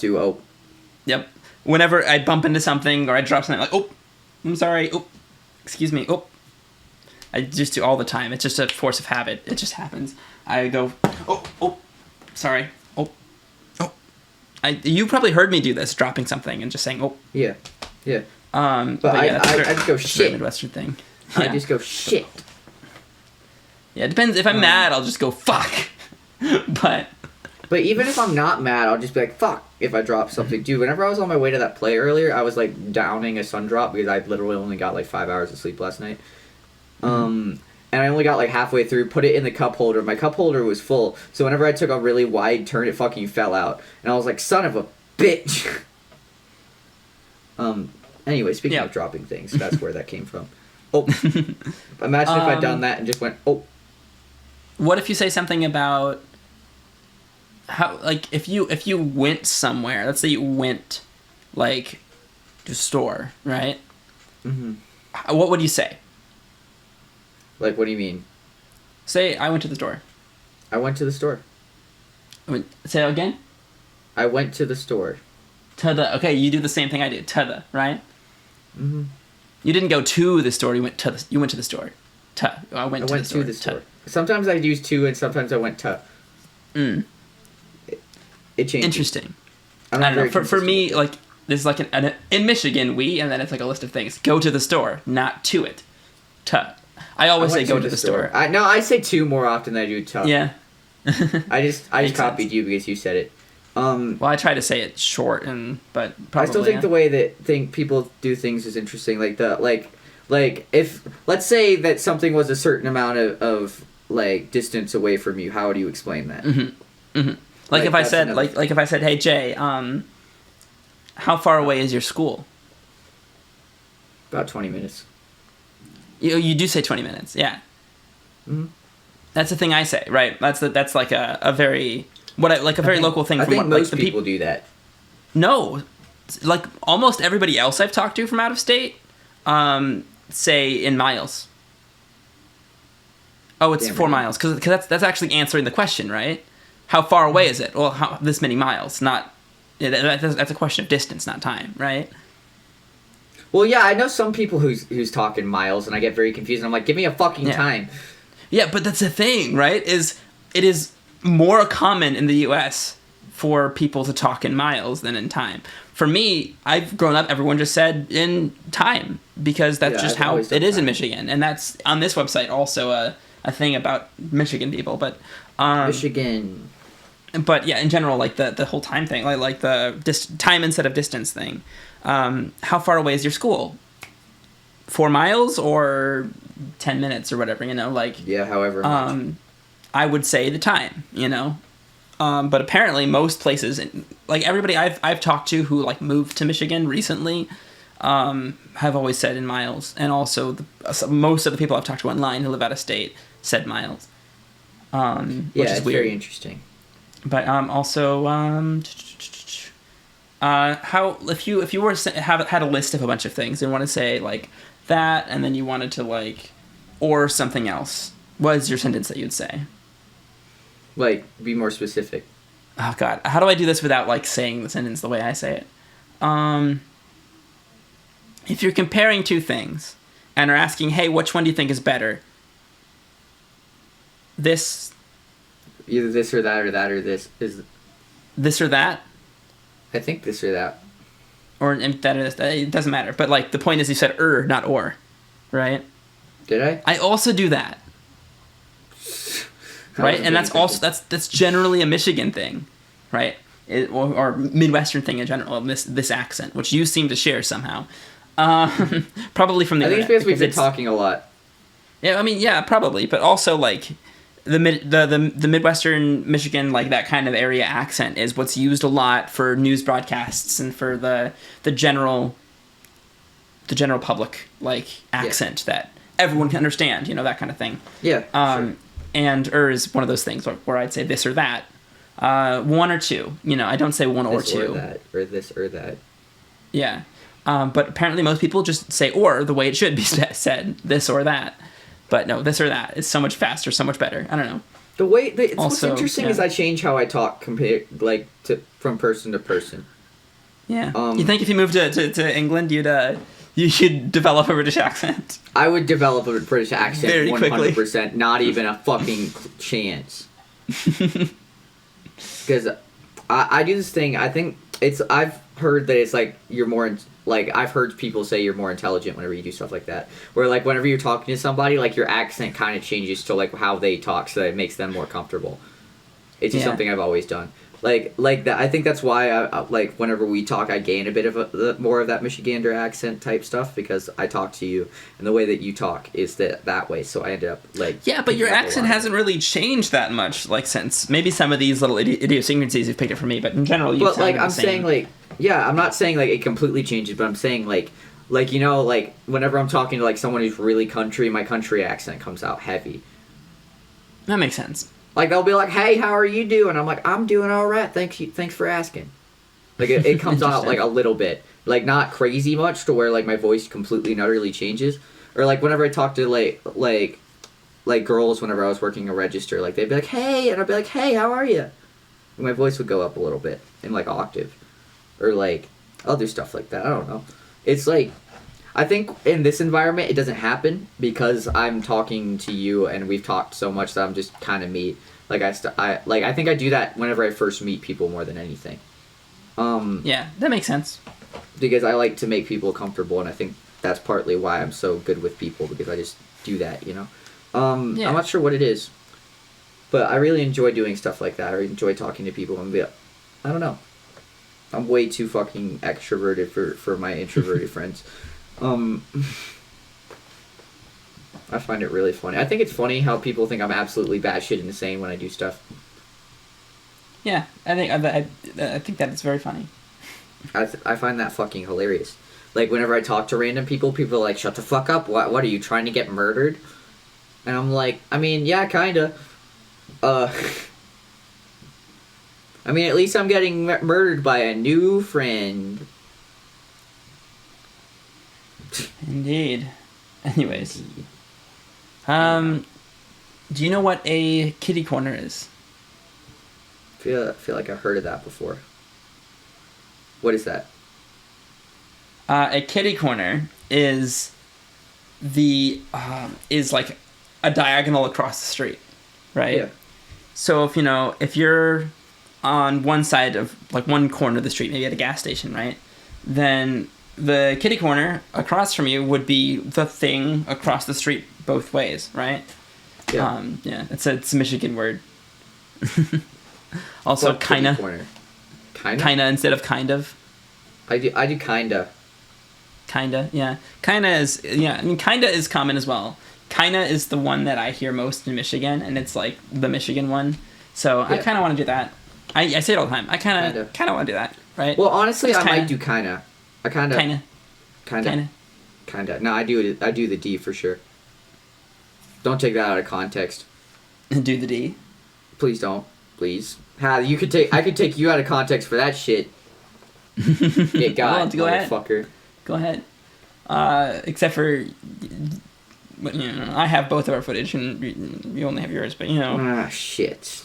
do oh. Yep. Whenever I bump into something or I drop something, like, oh, I'm sorry, oh, excuse me, oh. I just do all the time. It's just a force of habit. It just happens. I go, oh, sorry, oh. You probably heard me do this, dropping something and just saying, oh. Yeah. But yeah, I just go shit. Midwestern thing. I just go shit. Yeah, it depends. If I'm mad, I'll just go fuck. But even if I'm not mad, I'll just be like fuck. if I drop something. Dude, whenever I was on my way to that play earlier, I was like downing a sun drop because I literally only got like 5 hours of sleep last night. And I only got like halfway through, put it in the cup holder. My cup holder was full, so whenever I took a really wide turn, it fucking fell out. And I was like, son of a bitch! Anyway, speaking of dropping things, that's where that came from. Oh. Imagine if I'd done that and just went, oh. What if you say something about how, like, if you went somewhere, let's say you went, like, to a store, right? Mm-hmm. What would you say? Like, what do you mean? Say, I went to the store. I went to the store. Say that again? I went to the store. To the, okay, you do the same thing I do. To the, right? Mm-hmm. You didn't go to the store, you went to the store. I went to the store. Sometimes I use to, and sometimes I went to. It changes. Interesting. I don't know. For me, like, this is like in Michigan, and then it's like a list of things. Go to the store, not to it. I always say go to the store. I say to more often than I do to. Yeah. I just copied you because you said it. Well, I try to say it short, but probably, I still think the way that people do things is interesting. Like if let's say that something was a certain amount of like distance away from you, how would you explain that? Mm-hmm. Mm-hmm. Like if I said like if I said, hey Jay, how far away is your school? About 20 minutes. You do say 20 minutes, yeah. Mm-hmm. That's the thing I say, right? That's like a very local thing. I think most people do that. No, like almost everybody else I've talked to from out of state, say in miles. Oh, it's 4 miles because that's actually answering the question, right? How far away is it? Well, this many miles, not. That's a question of distance, not time, right? Well, yeah, I know some people who's talking miles, and I get very confused. And I'm like, give me a fucking time. Yeah, but that's the thing, right? It is more common in the U.S. for people to talk in miles than in time. For me, I've grown up, everyone just said in time, because that's just how it is in Michigan. And that's on this website also a thing about Michigan people. But Michigan. But yeah, in general, like the whole time thing, like the time instead of distance thing. How far away is your school? 4 miles or 10 minutes or whatever, like... Yeah, however much. I would say the time, but apparently most places, like everybody I've talked to who like moved to Michigan recently, have always said in miles, and also most of the people I've talked to online who live out of state said miles, which is weird. Very interesting. But also, how if you were to had a list of a bunch of things and want to say like that, and then you wanted to like or something else, what is your sentence that you'd say? Like, be more specific. Oh, God. How do I do this without, like, saying the sentence the way I say it? If you're comparing two things and are asking, hey, which one do you think is better? This... Either this or that or that or this is... This or that? I think this or that. Or that or this. It doesn't matter. But, like, the point is you said not or. Right? Did I? I also do that. Right, and that's also that's generally a Michigan thing, right? Or Midwestern thing in general. This accent, which you seem to share somehow, probably from the. I think it's because we've been talking a lot. Yeah, I mean, yeah, probably, but also like the Midwestern Michigan, like that kind of area accent is what's used a lot for news broadcasts and for the general public like accent that everyone can understand, that kind of thing. Yeah. Sure. And is one of those things where I'd say this or that. One or two. I don't say one or two. Or that, or this or that. Yeah. But apparently most people just say or the way it should be said, this or that. But no, this or that is so much faster, so much better. I don't know. What's interesting is I change how I talk from person to person. Yeah. You think if you moved to England, you'd develop a British accent? I would develop a British accent very 100%, quickly. Not even a fucking chance. Because I do this thing. I think I've heard that it's like you're more like I've heard people say you're more intelligent whenever you do stuff like that. Where like whenever you're talking to somebody, like your accent kind of changes to like how they talk, so that it makes them more comfortable. It's just something I've always done. Like that. I think that's why like whenever we talk, I gain a bit of more of that Michigander accent type stuff because I talk to you, and the way that you talk is that way. So I ended up like but your accent hasn't really changed that much. Like since maybe some of these little idiosyncrasies you've picked up from me, but in general, you. But like I'm saying, like I'm not saying like it completely changes, but I'm saying like you know like whenever I'm talking to like someone who's really country, my country accent comes out heavy. That makes sense. Like, they'll be like, hey, how are you doing? I'm like, I'm doing all right. Thanks for asking. Like, it comes out, like, a little bit. Like, not crazy much to where, like, my voice completely and utterly changes. Or, like, whenever I talk to, like girls whenever I was working a register, like, they'd be like, hey, and I'd be like, hey, how are you? And my voice would go up a little bit in, like, octave. Or, like, other stuff like that. I don't know. It's, like... I think in this environment it doesn't happen because I'm talking to you and we've talked so much that I'm just kind of me. Like I think I do that whenever I first meet people more than anything. Yeah, that makes sense. Because I like to make people comfortable, and I think that's partly why I'm so good with people because I just do that, you know. I'm not sure what it is, but I really enjoy doing stuff like that. I enjoy talking to people and I don't know. I'm way too fucking extroverted for my introverted friends. I find it really funny. I think it's funny how people think I'm absolutely batshit insane when I do stuff. Yeah, I think that is very funny. I find that fucking hilarious. Like, whenever I talk to random people are like, shut the fuck up, what are you, trying to get murdered? And I'm like, I mean, yeah, kinda. I mean, at least I'm getting murdered by a new friend. Indeed. Anyways. Do you know what a kitty corner is? I feel like I've heard of that before. What is that? A kitty corner is is like a diagonal across the street, right? Yeah. So if you're on one side of like one corner of the street, maybe at a gas station, right? Then the kitty corner across from you would be the thing across the street both ways, right? Yeah. It's a Michigan word. Also, kinda. Kinda instead of kind of. I do kinda. Kinda, yeah. Kinda is, yeah. I mean, kinda is common as well. Kinda is the one that I hear most in Michigan, and it's like the Michigan one. So I kind of want to do that. I say it all the time. I kind of want to do that, right? Well, honestly, I might do kinda. I kinda. No, I do the D for sure. Don't take that out of context. Do the D. Please don't. Please. I could take you out of context for that shit. Yeah, God, go ahead. Motherfucker. Go ahead. Except for, I have both of our footage, and you only have yours. But Ah, shit.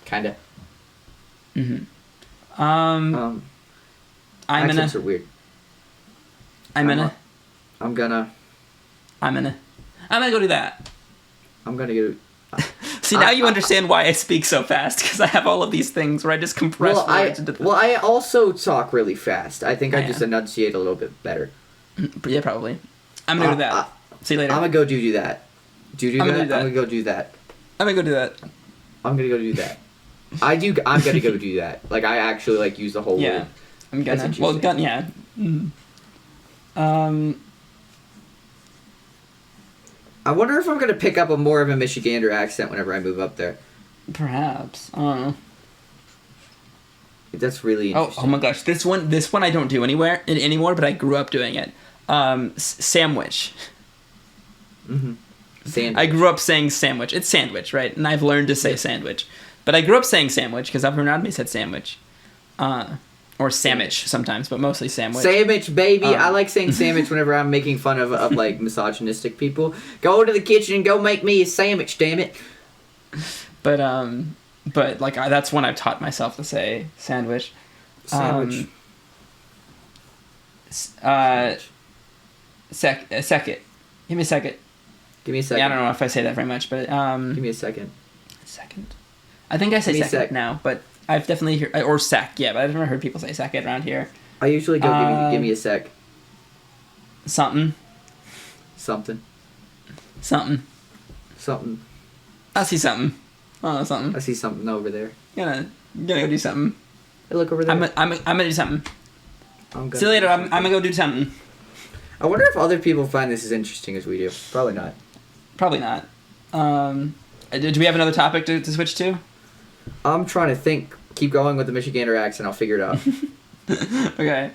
Kinda. Accents are weird. I'm gonna go do that. I'm gonna go. See, now you understand why I speak so fast, because I have all of these things where I just compress words into Well, I also talk really fast. I think I just enunciate a little bit better. Yeah, probably. I'm gonna do that. See you later. I'm gonna go do that. I'm gonna go do that. I'm gonna go do that. I'm gonna go do that. I'm gonna go do that. Like, I actually, like, use the whole word. I'm gonna. Well, yeah. Mm. I wonder if I'm gonna pick up more of a Michigander accent whenever I move up there. Perhaps. I don't know. That's really interesting. Oh my gosh, this one I don't do anymore, but I grew up doing it. Sandwich. Mm-hmm. Sandwich. I grew up saying sandwich. It's sandwich, right? And I've learned to say sandwich. But I grew up saying sandwich because everyone around me said sandwich. Or sandwich sometimes, but mostly sandwich. Sandwich, baby. I like saying sandwich whenever I'm making fun of like misogynistic people. Go to the kitchen and go make me a sandwich, damn it. But like that's when I've taught myself to say sandwich. Sandwich. Second. Give me a second. Give me a second. Yeah, I don't know if I say that very much, but give me a second. Second. I think I say second now, but I've definitely heard, or sec, yeah, but I've never heard people say second around here. I usually go give me a sec. Something. Something. Something. Something. I see something. Oh, something. I see something over there. Gotta go do something. Hey, look over there. I'm gonna do something. See you later. I'm gonna go do something. I wonder if other people find this as interesting as we do. Probably not. Probably not. Do we have another topic to switch to? I'm trying to think. Keep going with the Michigander accent. I'll figure it out. Okay.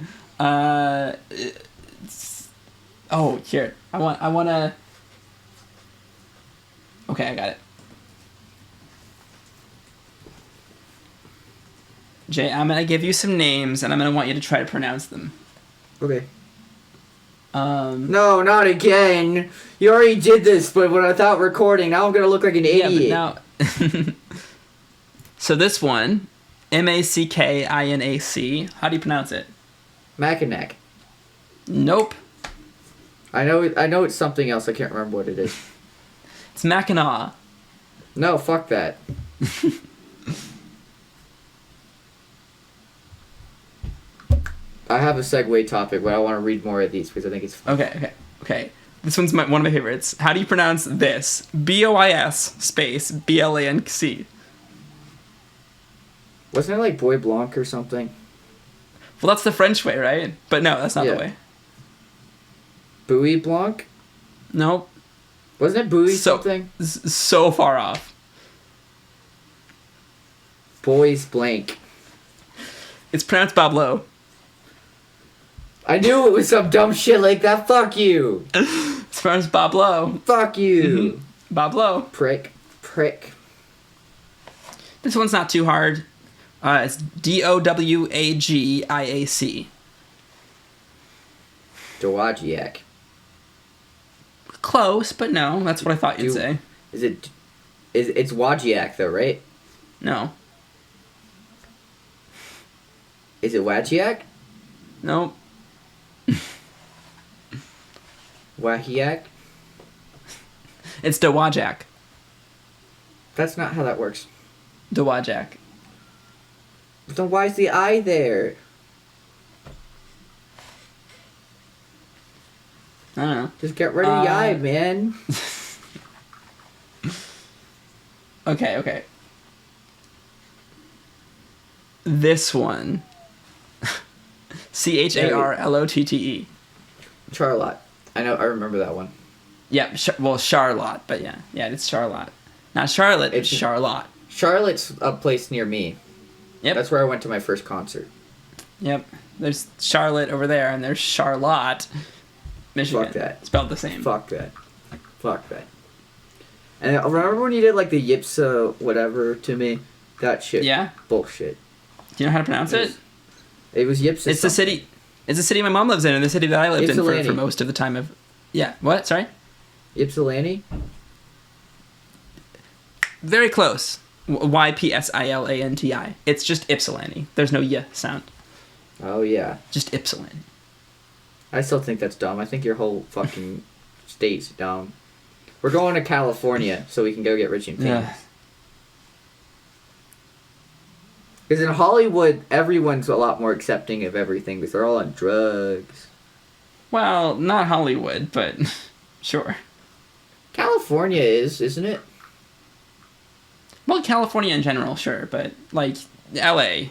Here. I want to. Okay, I got it. Jay, I'm gonna give you some names, and I'm gonna want you to try to pronounce them. Okay. No, not again. You already did this, but without recording. Now I'm gonna look like an idiot. Yeah, but now. So this one, Mackinac. How do you pronounce it? Mackinac. Nope. I know it's something else. I can't remember what it is. It's Mackinac. No, fuck that. I have a segue topic, but I want to read more of these because I think it's fun. Okay. This one's one of my favorites. How do you pronounce this? BOIS space BLANC. Wasn't it like Bois Blanc or something? Well, that's the French way, right? But no, that's not the way. Bois Blanc? Nope. Wasn't it Bois something? So far off. Bois Blanc. It's pronounced Bablo. I knew it was some dumb shit like that. Fuck you. It's pronounced Bablo. Fuck you. Mm-hmm. Bablo. Prick. This one's not too hard. It's DOWAGIAC. Dowagiac. Close, but no. That's what I thought you'd say. It's Wagiac though, right? No. Is it Wagiac? Nope. Wahiac? It's Dowajak. That's not how that works. Dowajak. Then why is the I there? I don't know. Just get rid of the I, man. Okay. This one. CHARLOTTE. Charlotte. I remember that one. Yeah, Charlotte, but yeah, it's Charlotte. Not Charlotte, it's Charlotte. Charlotte's a place near me. Yep. That's where I went to my first concert. Yep. There's Charlotte over there, and there's Charlotte, Michigan. Fuck that. Spelled the same. Fuck that. And remember when you did like the Yipsa whatever to me? That shit. Yeah. Bullshit. Do you know how to pronounce it? It was Yipsa. It's the city. It's the city my mom lives in, and the city that I lived Ypsilanti. in for most of the time of. Yeah. What? Sorry. Ypsilanti. Very close. YPSILANTI. It's just Ypsilanti. There's no y sound. Oh yeah. Just Ypsilanti. I still think that's dumb. I think your whole fucking state's dumb. We're going to California so we can go get rich and famous. Yeah. Because in Hollywood, everyone's a lot more accepting of everything because they're all on drugs. Well, not Hollywood, but sure. California is, isn't it? Well, California in general, sure, but like LA.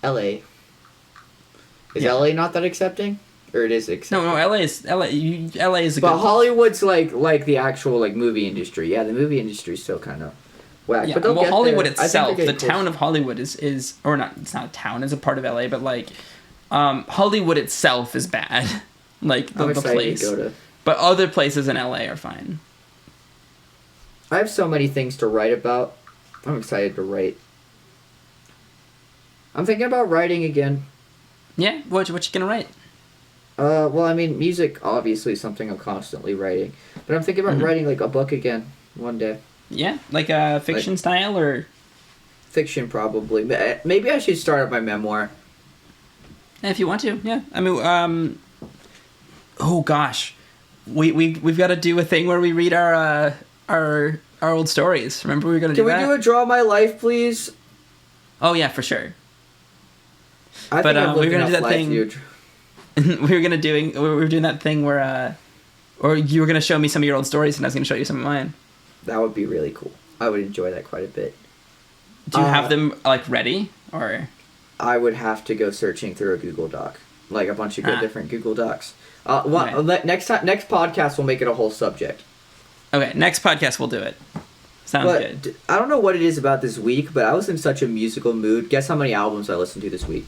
LA. Is LA not that accepting? Or it is accepting? No, LA is a good. But Hollywood's like the actual like movie industry. Yeah, the movie industry's still kind of whack. Yeah, but they'll well, get Hollywood there. itself, the town of Hollywood is or not. It's not a town. It's a part of LA, but like, Hollywood itself is bad. Like the place. To go to. But other places in LA are fine. I have so many things to write about. I'm excited to write. I'm thinking about writing again. Yeah, what you gonna write? Well, I mean, music obviously is something I'm constantly writing, but I'm thinking about writing like a book again one day. Yeah, like a fiction style or fiction probably. Maybe I should start up my memoir. If you want to, yeah. I mean, oh gosh, we've got to do a thing where we read our old stories. Remember we were gonna do that? Can we do a Draw My Life, please? Oh yeah, for sure. We were gonna do that thing. we were doing that thing where, or you were gonna show me some of your old stories, and I was gonna show you some of mine. That would be really cool. I would enjoy that quite a bit. Do you have them like ready or? I would have to go searching through a Google Doc, like a bunch of good different Google Docs. Next podcast we'll make it a whole subject. Okay, next podcast we'll do it. Sounds good. I don't know what it is about this week, but I was in such a musical mood. Guess how many albums I listened to this week?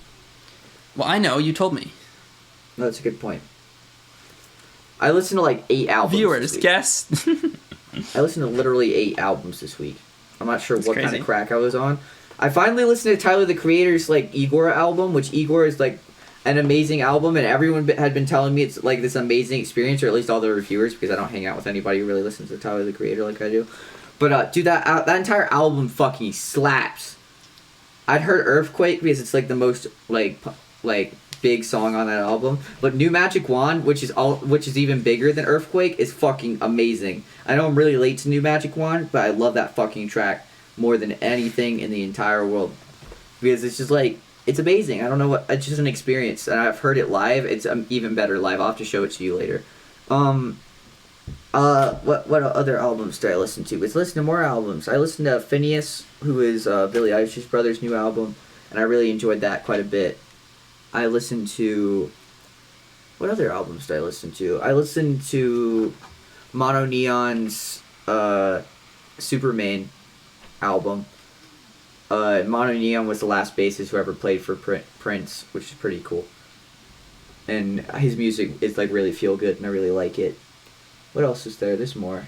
Well, I know. You told me. No, that's a good point. I listened to like 8 albums. Viewers, guess. I listened to literally 8 albums this week. I'm not sure what crazy. kind of crack I was on. I finally listened to Tyler, the Creator's like Igor album, which Igor is like an amazing album, and everyone had been telling me it's like this amazing experience, or at least all the reviewers, because I don't hang out with anybody who really listens to Tyler, the Creator like I do. But dude, that entire album fucking slaps. I'd heard Earthquake because it's like the most like big song on that album, but New Magic Wand, which is even bigger than Earthquake, is fucking amazing. I know I'm really late to New Magic Wand, but I love that fucking track more than anything in the entire world, because it's just like, it's amazing. I don't know what, it's just an experience, and I've heard it live. It's even better live. I'll have to show it to you later. What other albums did I listen to? I listened to more albums. I listened to Phineas, who is Billie Eilish's brother's new album, and I really enjoyed that quite a bit. I listened to... What other albums did I listen to? I listened to Mono Neon's Superman album. Mono Neon was the last bassist who ever played for Prince, which is pretty cool. And his music is like really feel good, and I really like it. What else is there? There's more.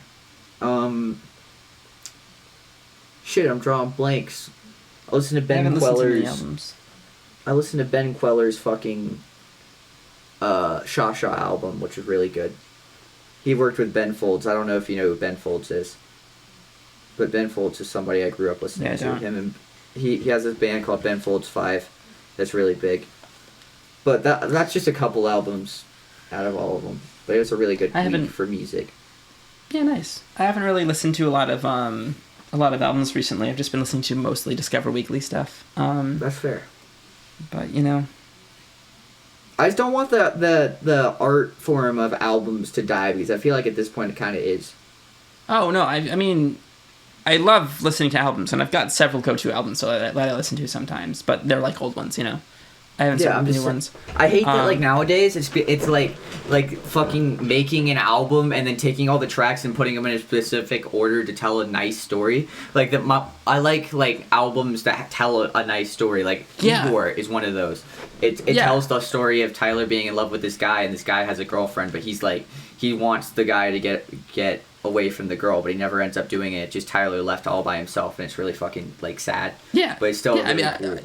Shit, I'm drawing blanks. I listened to Ben Queller's... I listened to Ben Queller's fucking Shaw Shaw album, which was really good. He worked with Ben Folds. I don't know if you know who Ben Folds is, but Ben Folds is somebody I grew up listening to. Him, and he has this band called Ben Folds 5 that's really big. But that's just a couple albums out of all of them. But it was a really good week for music. Yeah, nice. I haven't really listened to a lot of albums recently. I've just been listening to mostly Discover Weekly stuff. That's fair. But you know, I just don't want the art form of albums to die, because I feel like at this point it kind of is. Oh no, I mean, I love listening to albums, and I've got several go-to albums that I listen to sometimes, but they're like old ones, you know. I haven't seen the new ones. I hate that like nowadays it's like fucking making an album and then taking all the tracks and putting them in a specific order to tell a nice story. Like I like albums that tell a nice story. Like Igor is one of those. It tells the story of Tyler being in love with this guy, and this guy has a girlfriend, but he's like, he wants the guy to get away from the girl, but he never ends up doing it. Just Tyler left all by himself, and it's really fucking like sad. Yeah, but it's still cool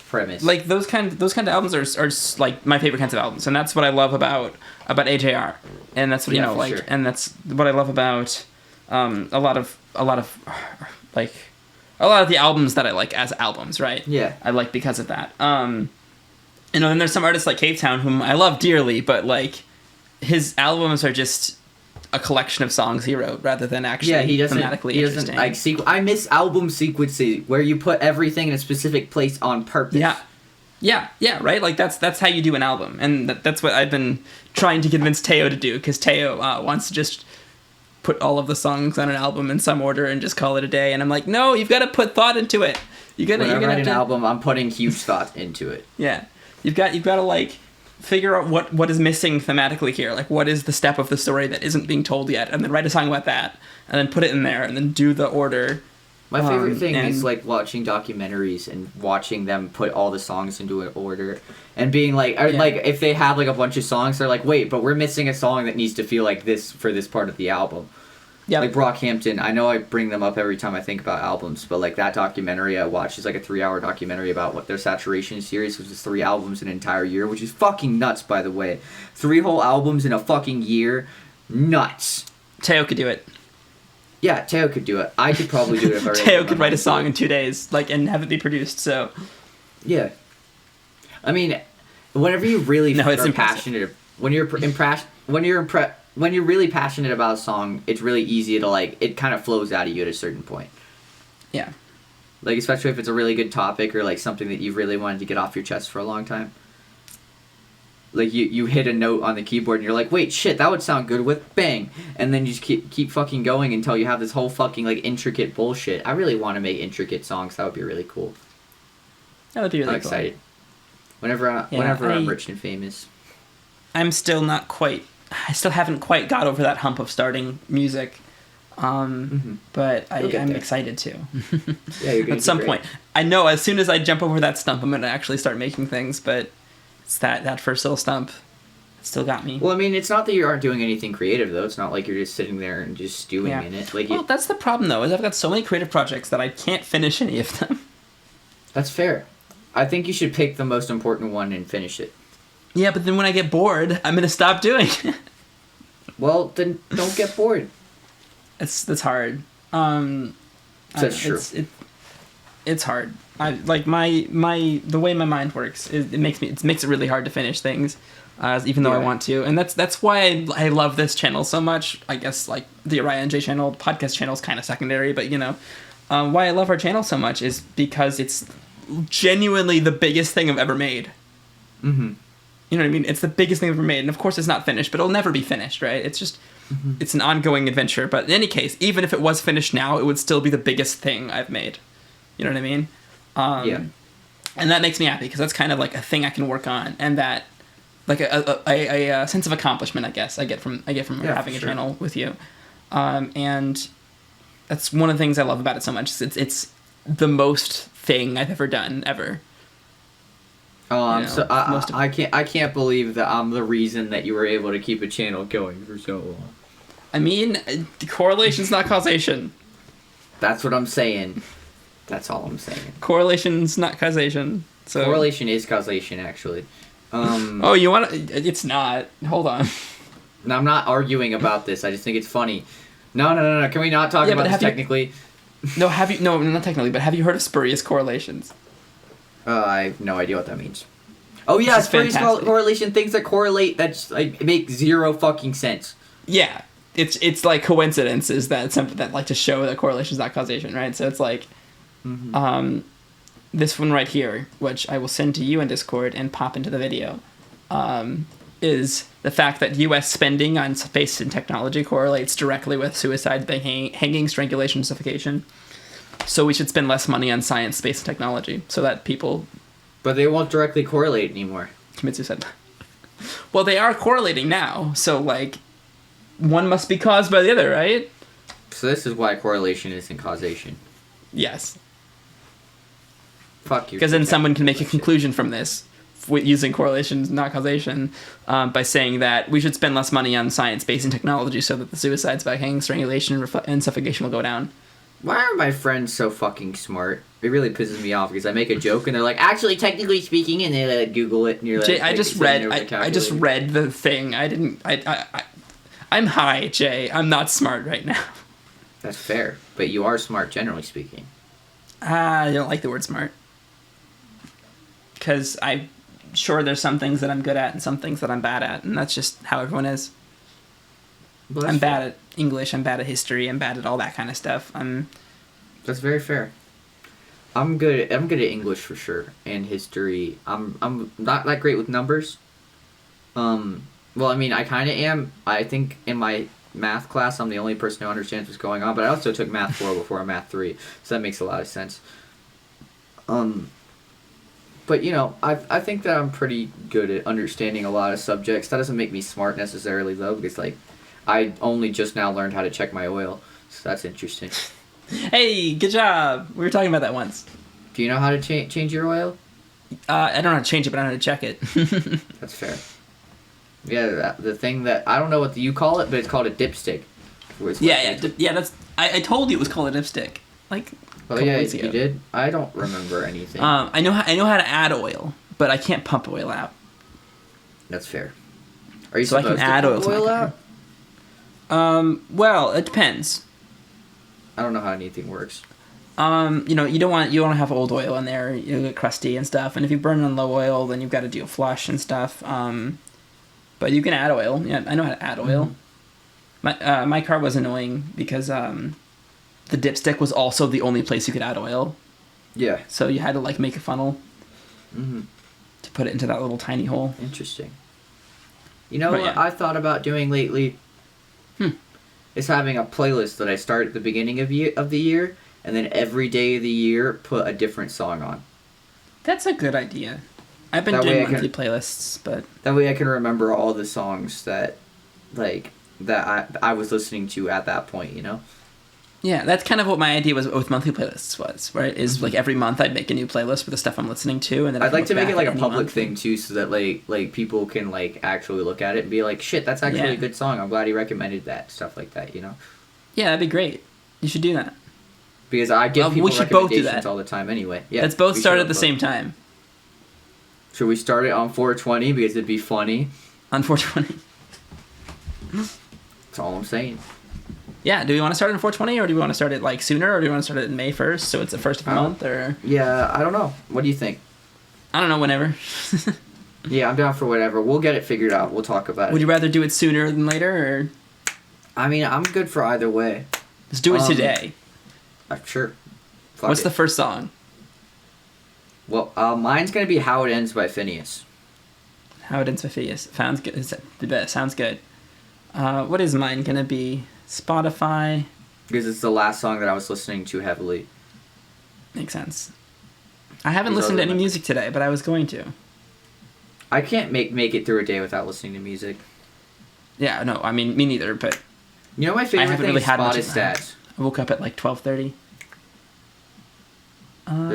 premise. Like those kind of albums are like my favorite kinds of albums, and that's what I love about AJR, and that's what you know, like, sure. And that's what I love about a lot of the albums that I like as albums, right? Yeah, I like because of that. You know, and there's some artists like Cape Town whom I love dearly, but like his albums are just a collection of songs he wrote rather than actually thematically interesting. Like I miss album sequencing where you put everything in a specific place on purpose. Yeah, right? Like that's how you do an album, and that's what I've been trying to convince Teo to do, because Teo wants to just put all of the songs on an album in some order and just call it a day, and I'm like, no, you've got to put thought into it. When I write an album, I'm putting huge thought into it. Yeah, you've got to like figure out what is missing thematically here. Like, what is the step of the story that isn't being told yet, and then write a song about that, and then put it in there, and then do the order. My favorite thing is like watching documentaries and watching them put all the songs into an order, and being like, like if they have like a bunch of songs, they're like, wait, but we're missing a song that needs to feel like this for this part of the album. Yeah, like Brockhampton. I know I bring them up every time I think about albums, but like that documentary I watched is like a 3-hour documentary about what their Saturation series, which is 3 albums in an entire year, which is fucking nuts, by the way. 3 whole albums in a fucking year, nuts. Teo could do it. Yeah, Teo could do it. I could probably do it if I. Teo could write a song in 2 days, like, and have it be produced. So. Yeah. I mean, whenever you really are passionate, when you're really passionate about a song, it's really easy to like, it kind of flows out of you at a certain point. Yeah. Like, especially if it's a really good topic or like something that you've really wanted to get off your chest for a long time. like you hit a note on the keyboard and you're like, wait, shit, that would sound good with bang, and then you just keep fucking going until you have this whole fucking like intricate bullshit. I really want to make intricate songs. That would be really cool. That would be really I'm cool. excited. Whenever I'm rich and famous. I'm still not quite. I still haven't quite got over that hump of starting music. But I'm excited to. Yeah, you're gonna at some point. I know as soon as I jump over that stump, I'm gonna actually start making things. But it's that first little stump. Still got me. Well, I mean, it's not that you aren't doing anything creative though. It's not like you're just sitting there and just stewing in it. Like, well, that's the problem though. Is I've got so many creative projects that I can't finish any of them. That's fair. I think you should pick the most important one and finish it. Yeah, but then when I get bored, I'm gonna stop doing it. Well, then don't get bored. That's hard. That's true. It's hard. I like the way my mind works. It makes it really hard to finish things, even though I want to. And that's why I love this channel so much. I guess like the Ariah Jay channel, podcast channel is kind of secondary, but why I love our channel so much is because it's genuinely the biggest thing I've ever made. Mm-hmm. You know what I mean? It's the biggest thing I've ever made, and of course it's not finished, but it'll never be finished, right? It's just, it's an ongoing adventure. But in any case, even if it was finished now, it would still be the biggest thing I've made. You know what I mean? Yeah. And that makes me happy because that's kind of like a thing I can work on, and that, like a sense of accomplishment, I guess I get from having a channel with you, and that's one of the things I love about it so much. It's the most thing I've ever done ever. So I can't believe that I'm the reason that you were able to keep a channel going for so long. I mean, correlation's not causation. That's what I'm saying. That's all I'm saying. Correlation's not causation. So correlation is causation, actually. Oh, you want to? It's not. Hold on. No, I'm not arguing about this. I just think it's funny. No. Can we not talk about this technically? No, not technically, but have you heard of spurious correlations? I have no idea what that means. Oh yeah, spurious correlation, things that correlate that like make zero fucking sense. Yeah, it's like coincidences that like to show that correlation is not causation, right? So it's like, this one right here, which I will send to you in Discord and pop into the video, is the fact that U.S. spending on space and technology correlates directly with suicide, hanging, strangulation, suffocation. So we should spend less money on science, space, and technology so that people... But they won't directly correlate anymore. Commit suicide. Well, they are correlating now, so, like, one must be caused by the other, right? So this is why correlation isn't causation. Yes. Fuck you. Because then someone can make a conclusion from this, using correlation, not causation, by saying that we should spend less money on science, space, and technology so that the suicides by hanging, strangulation, and suffocation will go down. Why are my friends so fucking smart? It really pisses me off because I make a joke and they're like, actually, technically speaking, and they like Google it and you're like, Jay, I just read the thing. I'm high, Jay. I'm not smart right now. That's fair, but you are smart generally speaking. I don't like the word smart because I'm sure there's some things that I'm good at and some things that I'm bad at, and that's just how everyone is. Well, I'm bad at English, I'm bad at history, I'm bad at all that kind of stuff. That's very fair. I'm good at English for sure, and history. I'm not that great with numbers. Well, I mean, I kind of am. I think in my math class, I'm the only person who understands what's going on, but I also took Math 4 before Math 3, so that makes a lot of sense. But, I think that I'm pretty good at understanding a lot of subjects. That doesn't make me smart necessarily, though, because, like, I only just now learned how to check my oil, so that's interesting. Hey, good job! We were talking about that once. Do you know how to change your oil? I don't know how to change it, but I know how to check it. That's fair. Yeah, the thing that... I don't know what you call it, but it's called a dipstick. That's... I told you it was called a dipstick. Like, oh, yeah, you did? I don't remember anything. I know how to add oil, but I can't pump oil out. That's fair. Are you so supposed I can add to pump oil out? Well, it depends. I don't know how anything works. You don't want to have old oil in there. You'll get crusty and stuff. And if you burn on low oil, then you've got to do a flush and stuff. But you can add oil. Yeah, I know how to add oil. Mm-hmm. My car was annoying because the dipstick was also the only place you could add oil. Yeah. So you had to like make a funnel to put it into that little tiny hole. Interesting. You know But what yeah. I thought about doing lately? Is having a playlist that I start at the beginning of the year, and then every day of the year put a different song on. That's a good idea. I've been doing monthly playlists, but that way I can remember all the songs that I was listening to at that point, you know? yeah, that's kind of what my idea was with monthly playlists was, right? Is like every month I'd make a new playlist with the stuff I'm listening to, and then I'd like to make it like a public thing too, so that like people can like actually look at it and be like, shit, that's actually a good song. I'm glad he recommended that, stuff like that, you know? Yeah, that'd be great. You should do that. Because I give people we should both do recommendations that. all the time anyway. Yeah, let's both start at the same time. Should we start it on 420 because it'd be funny? On 420. That's all I'm saying. Yeah, do we want to start it on 420, or do we want to start it like sooner, or do we want to start it in May 1st, so it's the first of the month, or? Yeah, I don't know. What do you think? I don't know, whenever. Yeah, I'm down for whatever. We'll get it figured out. We'll talk about it. Would you rather do it sooner than later, or? I mean, I'm good for either way. Let's do it today. Sure. What's the first song? Well, mine's going to be How It Ends by Phineas. How It Ends by Phineas. Sounds good. Sounds good. What is mine going to be? Spotify. Because it's the last song that I was listening to heavily. Makes sense. I haven't listened to any music today, but I was going to. I can't make it through a day without listening to music. Yeah, no, I mean, me neither, but... You know my favorite thing is Spurious Stats. I woke up at like 12:30.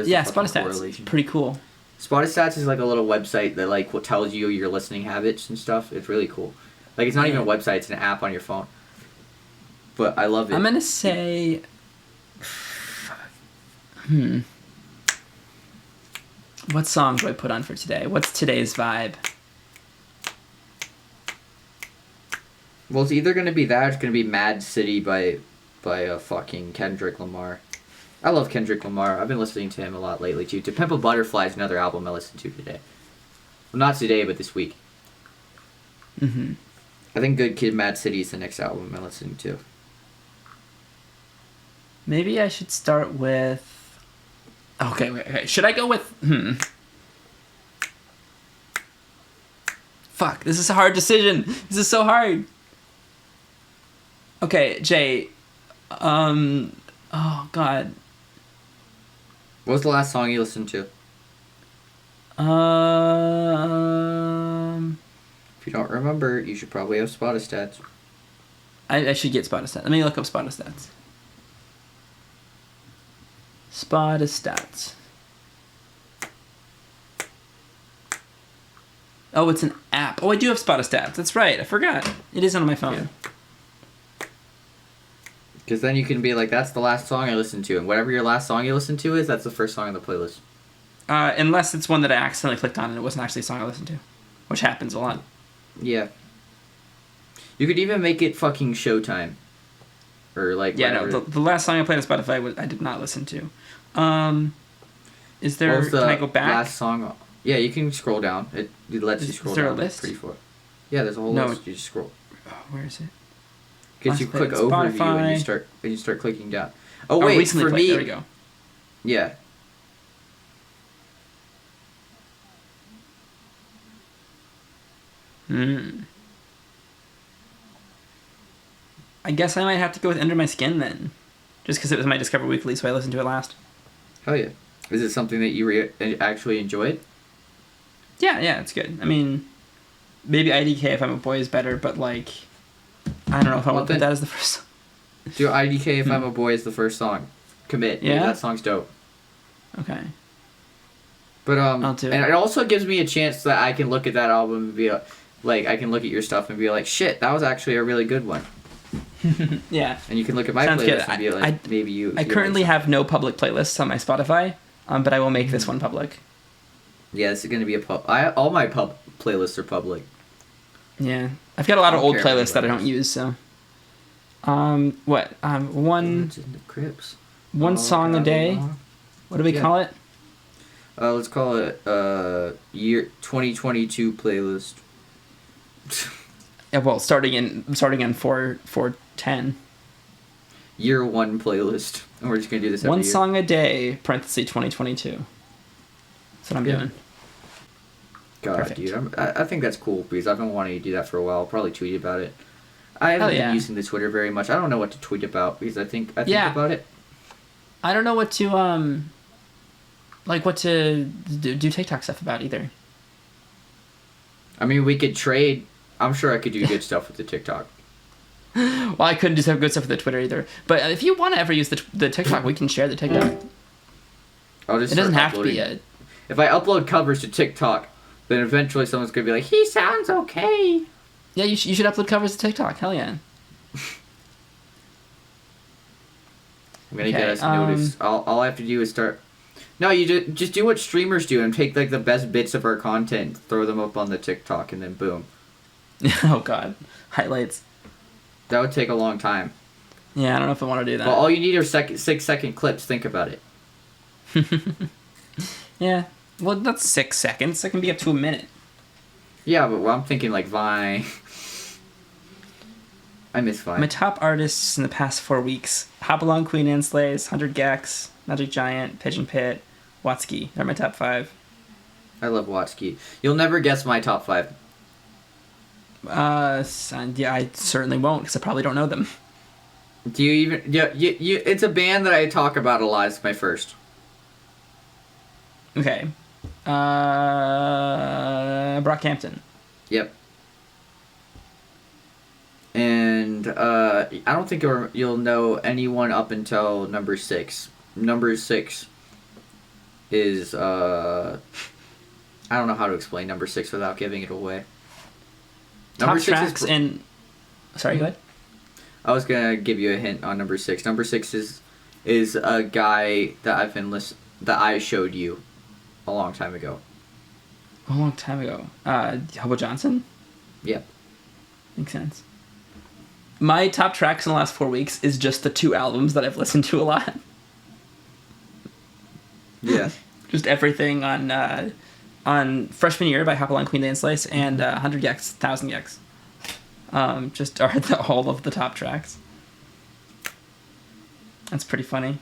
Yeah, Spurious Stats. Pretty cool. Spurious Stats is like a little website that like what tells you your listening habits and stuff. It's really cool. Like it's not even a website; it's an app on your phone. But I love it. I'm gonna say, what song do I put on for today? What's today's vibe? Well, it's either gonna be that or it's gonna be Mad City by fucking Kendrick Lamar. I love Kendrick Lamar. I've been listening to him a lot lately too. To Pimp a Butterfly is another album I listened to today. Well, not today, but this week. Mm-hmm. I think Good Kid, Mad City is the next album I'm listening to. Maybe I should start with... Okay, wait. Should I go with... Fuck, this is a hard decision. This is so hard. Okay, Jay. Oh, God. What was the last song you listened to? If you don't remember, you should probably have Spurious Stats. I should get Spurious Stats. Let me look up Spurious Stats. Spurious Stats. Oh, it's an app. Oh, I do have Spurious Stats. That's right. I forgot. It is on my phone. Because then you can be like, that's the last song I listened to. And whatever your last song you listened to is, that's the first song on the playlist. Unless it's one that I accidentally clicked on and it wasn't actually a song I listened to. Which happens a lot. Yeah. You could even make it fucking Showtime. Or like yeah, no, the last song I played on Spotify I did not listen to. Is there... Can I go back? Last song... Yeah, you can scroll down. It lets you scroll down. Is there a list? Pretty far. Yeah, there's a whole list. You just scroll. Where is it? Because you click overview and you start clicking down. Oh wait, recently for played. me... There we go. Yeah. I guess I might have to go with Under My Skin then. Just because it was my Discover Weekly, so I listened to it last. Hell yeah. Is it something that you actually enjoyed? Yeah, it's good. I mean, maybe IDK If I'm a Boy is better, but like, I don't know if I want to put that as the first song. Do IDK If I'm a Boy is the first song. Commit. Yeah? That song's dope. Okay. But I'll do it. And it also gives me a chance that I can look at that album and be like, I can look at your stuff and be like, shit, that was actually a really good one. Yeah. And you can look at my Sounds playlist good. and be like, maybe you... I currently have no public playlists on my Spotify, but I will make this one public. Yeah, this is going to be all my playlists are public. Yeah. I've got a lot of old playlists that I don't use, so... One song a day. What do we call it? Let's call it year 2022 playlist. Yeah, well, starting in 410. Year 1 playlist. And we're just gonna do this every One year. song a day, parenthesis 2022. That's what I'm doing. God, Perfect. dude, I think that's cool because I've been wanting to do that for a while. I'll probably tweet about it. I haven't been using the Twitter very much. I don't know what to tweet about because I think about it. I don't know what to what to do TikTok stuff about either. I mean, we could trade. I'm sure I could do good stuff with the TikTok. Well, I couldn't do some good stuff with the Twitter either. But if you want to ever use the TikTok, we can share the TikTok. It doesn't have to be a... If I upload covers to TikTok, then eventually someone's going to be like, he sounds okay. Yeah, you should upload covers to TikTok. Hell yeah. I'm going to get us noticed. All I have to do is start... No, you just do what streamers do and take like the best bits of our content, throw them up on the TikTok, and then boom. Oh, God. Highlights. That would take a long time. Yeah, I don't know if I want to do that. Well, all you need are 6-second clips. Think about it. Yeah. Well, that's 6 seconds. That can be up to a minute. Yeah, but I'm thinking like Vine. I miss Vine. My top artists in the past 4 weeks: Hopalong, Queen Anne Slays, 100 Gex, Magic Giant, Pigeon Pit, Watsky. They're my top 5. I love Watsky. You'll never guess my top 5. Yeah, I certainly won't because I probably don't know them. Do you even? Yeah, you. It's a band that I talk about a lot. It's my first. Okay. Brockhampton. Yep. And I don't think you'll know anyone up until number 6. Number 6 is I don't know how to explain number 6 without giving it away. Top tracks and... Sorry, go ahead. I was gonna give you a hint on number 6. Number 6 is a guy that that I showed you a long time ago. A long time ago. Hobo Johnson? Yep. Makes sense. My top tracks in the last 4 weeks is just the 2 albums that I've listened to a lot. Yeah. Just everything on Freshman Year by Hopalong, Queen Anne Slays and 100 Gex, 1000 Gex. Just are all of the top tracks. That's pretty funny.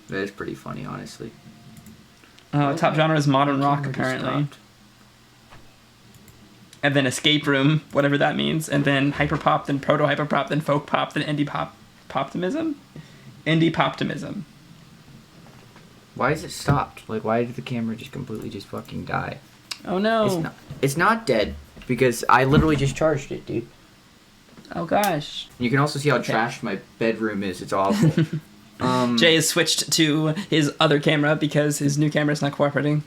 That is pretty funny, honestly. Top genre is modern rock, apparently. And then escape room, whatever that means. And then hyperpop, then proto-hyperpop, then folk pop, then indie pop. Poptimism? Indie poptimism. Why is it stopped? Like, why did the camera just completely just fucking die? Oh, no. It's not dead, because I literally just charged it, dude. Oh, gosh. You can also see how trashed my bedroom is. It's awful. Jay has switched to his other camera because his new camera is not cooperating.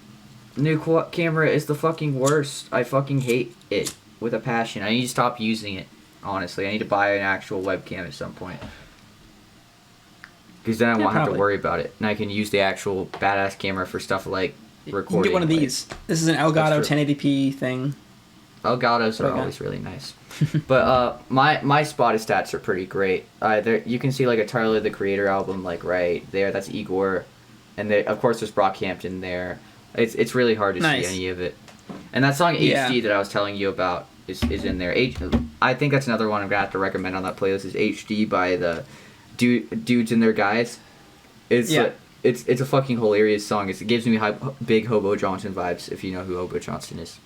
New camera is the fucking worst. I fucking hate it with a passion. I need to stop using it, honestly. I need to buy an actual webcam at some point. Because then I won't have to worry about it. And I can use the actual badass camera for stuff like recording. You can get one of these. This is an Elgato 1080p thing. Elgatos are always really nice. But my Spotify stats are pretty great. You can see like a Tyler the Creator album like right there. That's Igor. And of course there's Brockhampton there. It's really hard to see any of it. And that song HD that I was telling you about is in there. I think that's another one I'm going to have to recommend on that playlist is HD by the Dudes and Their Guys. It's a fucking hilarious song. It gives me big Hobo Johnson vibes if you know who Hobo Johnson is.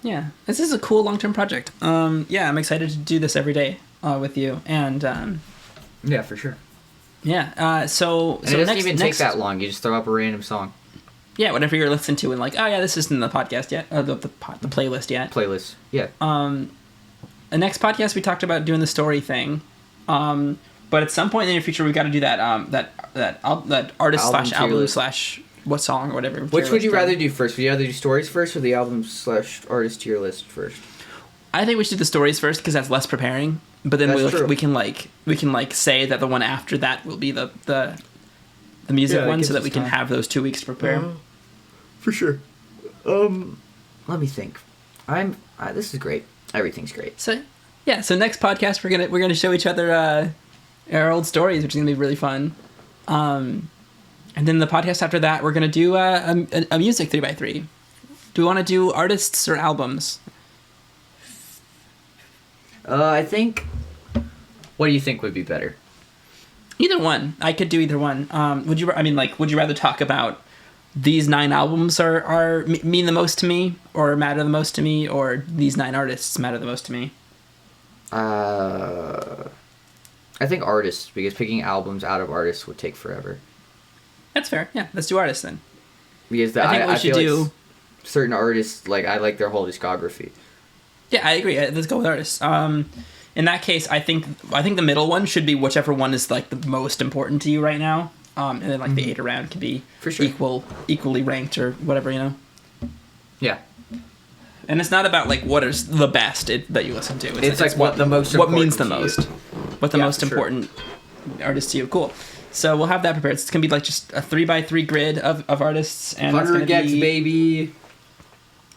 Yeah. This is a cool long-term project. Yeah, I'm excited to do this every day with you. And yeah, for sure. Yeah. So it doesn't even take that long. You just throw up a random song. Yeah, whatever you're listening to and like, oh yeah, this isn't the podcast yet, or the playlist yet. Playlist, yeah. The next podcast we talked about doing the story thing, but at some point in the near future we've got to do that artist / album / what song or whatever. Which would you rather do first? Would you rather do stories first or the album / artist tier list first? I think we should do the stories first because that's less preparing. But then we can say that the one after that will be the music one, so that we can have those 2 weeks to prepare. For sure. Let me think. This is great. Everything's great. So, yeah. So next podcast we're gonna show each other our old stories, which is gonna be really fun. And then the podcast after that, we're gonna do a music 3x3. Do we want to do artists or albums? I think. What do you think would be better? Either one. I could do either one. Would you rather talk about these 9 albums mean the most to me, or matter the most to me, or these 9 artists matter the most to me? I think artists, because picking albums out of artists would take forever. That's fair. Yeah, let's do artists then. Because I think what we should do. Like certain artists, like I like their whole discography. Yeah, I agree. Let's go with artists. In that case, I think the middle one should be whichever one is like the most important to you right now. And then like the 8 around can be for sure equally ranked or whatever, you know. Yeah. And it's not about like what is the best that you listen to. It's like what the most what important means the most. What the most important artist to you. Cool. So we'll have that prepared. It's gonna be like just a 3x3 grid of artists, and 100 gex, baby.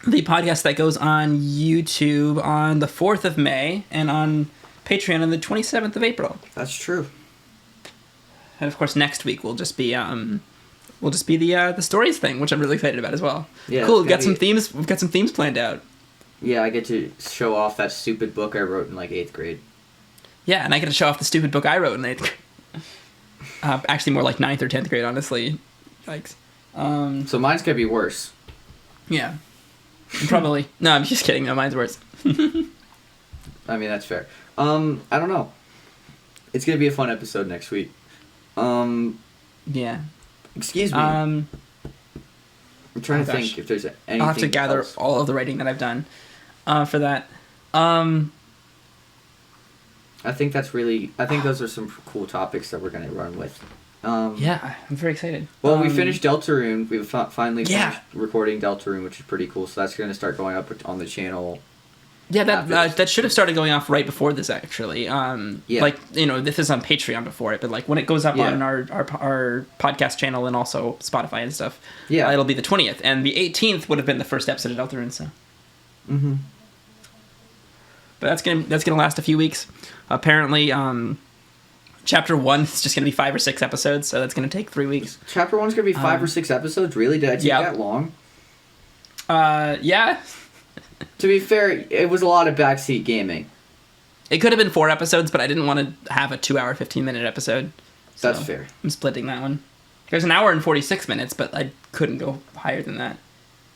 The podcast that goes on YouTube on the 4th of May and on Patreon on the 27th of April. That's true. And of course, next week will just be the stories thing, which I'm really excited about as well. Yeah, cool. We've got some themes planned out. Yeah, I get to show off that stupid book I wrote in like 8th grade. Yeah, and I get to show off the stupid book I wrote in 8th grade. Actually, more like 9th or 10th grade, honestly. Yikes. So mine's gonna be worse. Yeah. Probably. No, I'm just kidding. No, mine's worse. I mean, that's fair. I don't know. It's gonna be a fun episode next week. Yeah. Excuse me. I'm trying to think if there's anything. I'll have to gather all of the writing that I've done for that. I think those are some cool topics that we're gonna run with. Yeah, I'm very excited. Well, we finished Deltarune. We've finally finished recording Deltarune, which is pretty cool. So that's gonna start going up on the channel. Yeah, that should have started going off right before this, actually. Like, you know, this is on Patreon before it, but like when it goes up on our podcast channel and also Spotify and stuff, it'll be the 20th, and the 18th would have been the first episode of Deltarune. So, but that's gonna last a few weeks. Apparently, Chapter 1 is just gonna be 5 or 6 episodes, so that's gonna take 3 weeks. Chapter 1's gonna be 5 or 6 episodes. Really? Did I take that long? Yeah. To be fair, it was a lot of backseat gaming. It could have been 4 episodes, but I didn't want to have a 2-hour, 15-minute episode. So that's fair. I'm splitting that one. There's an hour and 46 minutes, but I couldn't go higher than that.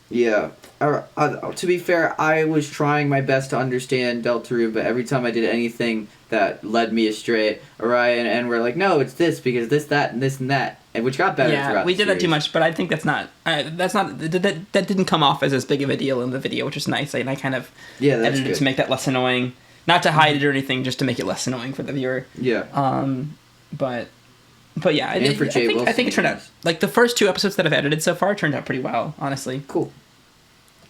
Yeah. To be fair, I was trying my best to understand Deltarune, but every time I did anything that led me astray, Ariah and N were like, no, it's this, because this, that, and this, and that. And which got better throughout the series. We did that too much, but I think that didn't come off as big of a deal in the video, which is nice. And I kind of edited it to make that less annoying. Not to hide it or anything, just to make it less annoying for the viewer. Yeah. But yeah, I think it turned out, like, the first 2 episodes that I've edited so far turned out pretty well, honestly. Cool.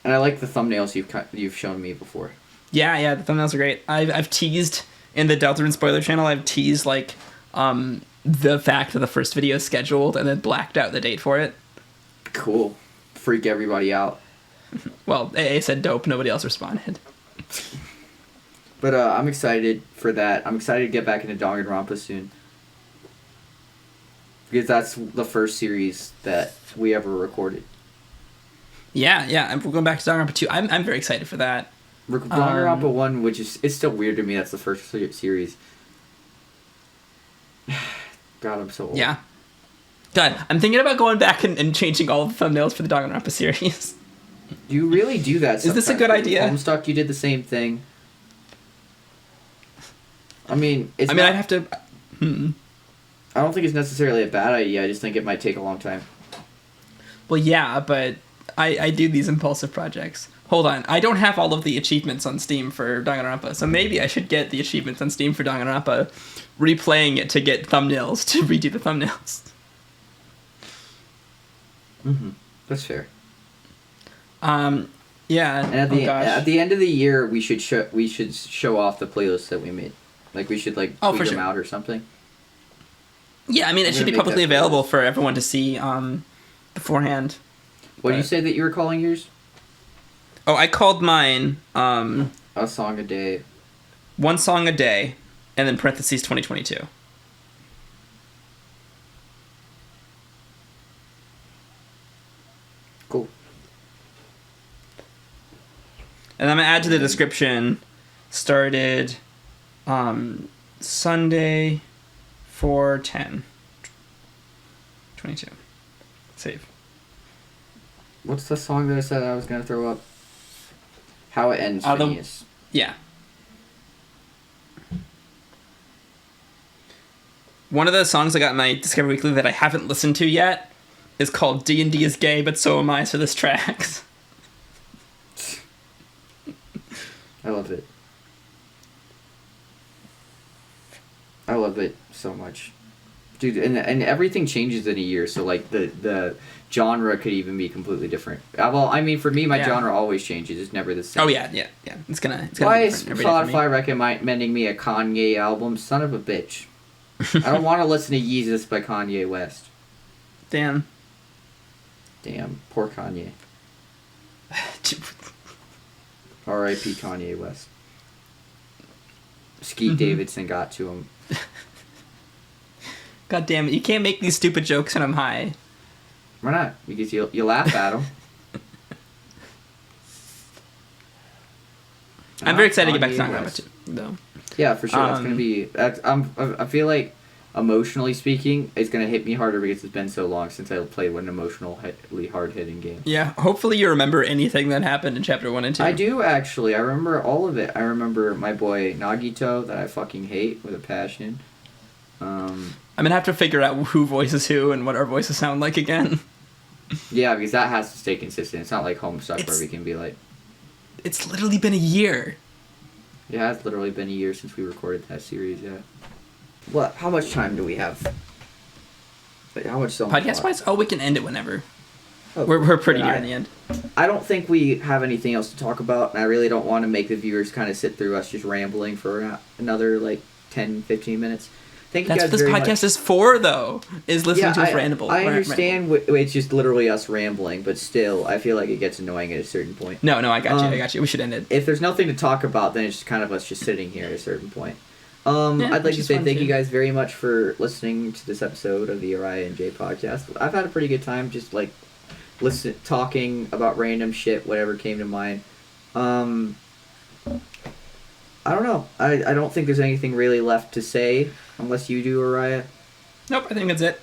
And I like the thumbnails you've shown me before. Yeah, the thumbnails are great. I've teased in the Deltarune spoiler channel. I've teased like the fact that the first video is scheduled and then blacked out the date for it. Cool. Freak everybody out. Well, AA said dope. Nobody else responded. But I'm excited for that. I'm excited to get back into Danganronpa soon. Because that's the first series that we ever recorded. Yeah, we're going back to Danganronpa 2. I'm very excited for that. Danganronpa 1, which is, it's still weird to me that's the first series. God, I'm so old. Yeah. God, I'm thinking about going back and changing all of the thumbnails for the Danganronpa series. You really do that sometimes. Is this a good idea? Homestuck, you did the same thing. I mean, I'd have to... I don't think it's necessarily a bad idea. I just think it might take a long time. Well, yeah, but I do these impulsive projects. Hold on, I don't have all of the achievements on Steam for Danganronpa, so maybe I should get the achievements on Steam for Danganronpa, replaying it to get thumbnails, to redo the thumbnails. That's fair. Yeah. And at the end of the year, we should show off the playlists that we made. Like, we should tweet them out or something. Yeah, I mean, it should be publicly available for everyone to see beforehand. What did you say that you were calling yours? Oh, I called mine... A Song a Day. 1 Song a Day, and then parentheses 2022. Cool. And I'm going to add to the description, started Sunday 4/10/22. Save. What's the song that I said I was gonna throw up? How It Ends, Phineas. Yeah. One of the songs I got in my Discover Weekly that I haven't listened to yet is called D&D is Gay, But So Am I, so this tracks. I love it. I love it so much. Dude, and everything changes in a year, so like the genre could even be completely different. Well, I mean, for me, my genre always changes. It's never the same. Oh yeah. It's gonna Why be is different every day for me. Spotify recommending me a Kanye album? Son of a bitch. I don't want to listen to Yeezus by Kanye West. Damn, poor Kanye. R.I.P. Kanye West. Skeet Davidson got to him. God damn it! You can't make these stupid jokes when I'm high. Why not? Because you laugh at them. I'm very excited to get back to talking about it, though. Yeah, for sure. That's gonna be. I feel like, emotionally speaking, it's gonna hit me harder because it's been so long since I played an emotionally hard-hitting game. Yeah, hopefully you remember anything that happened in chapter 1 and 2. I do actually. I remember all of it. I remember my boy Nagito that I fucking hate with a passion. I'm gonna have to figure out who voices who and what our voices sound like again. Yeah, because that has to stay consistent. It's not like Homestuck where we can be like. It's literally been a year. Yeah, it's literally been a year since we recorded that series. Yeah. What? How much time do we have? How much? Podcast wise? Oh, we can end it whenever. Oh, we're pretty near in the end. I don't think we have anything else to talk about, and I really don't want to make the viewers kind of sit through us just rambling for another like 10, 15 minutes. Thank you guys That's what this podcast is for, though, is listening to us ramble. I understand it's just literally us rambling, but still, I feel like it gets annoying at a certain point. No, I got you. We should end it. If there's nothing to talk about, then it's just kind of us just sitting here at a certain point. I'd like to say thank you guys very much for listening to this episode of the Ariah Jay podcast. I've had a pretty good time just like talking about random shit, whatever came to mind. I don't know. I don't think there's anything really left to say, unless you do, Ariah. Nope, I think that's it.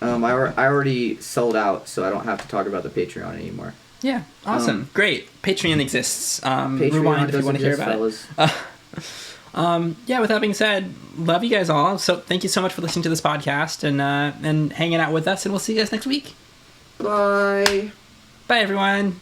I already sold out, so I don't have to talk about the Patreon anymore. Yeah, awesome. Great. Patreon exists. Patreon rewind if you want to hear about it. Yeah, with that being said, love you guys all. So thank you so much for listening to this podcast and hanging out with us, and we'll see you guys next week. Bye. Bye, everyone.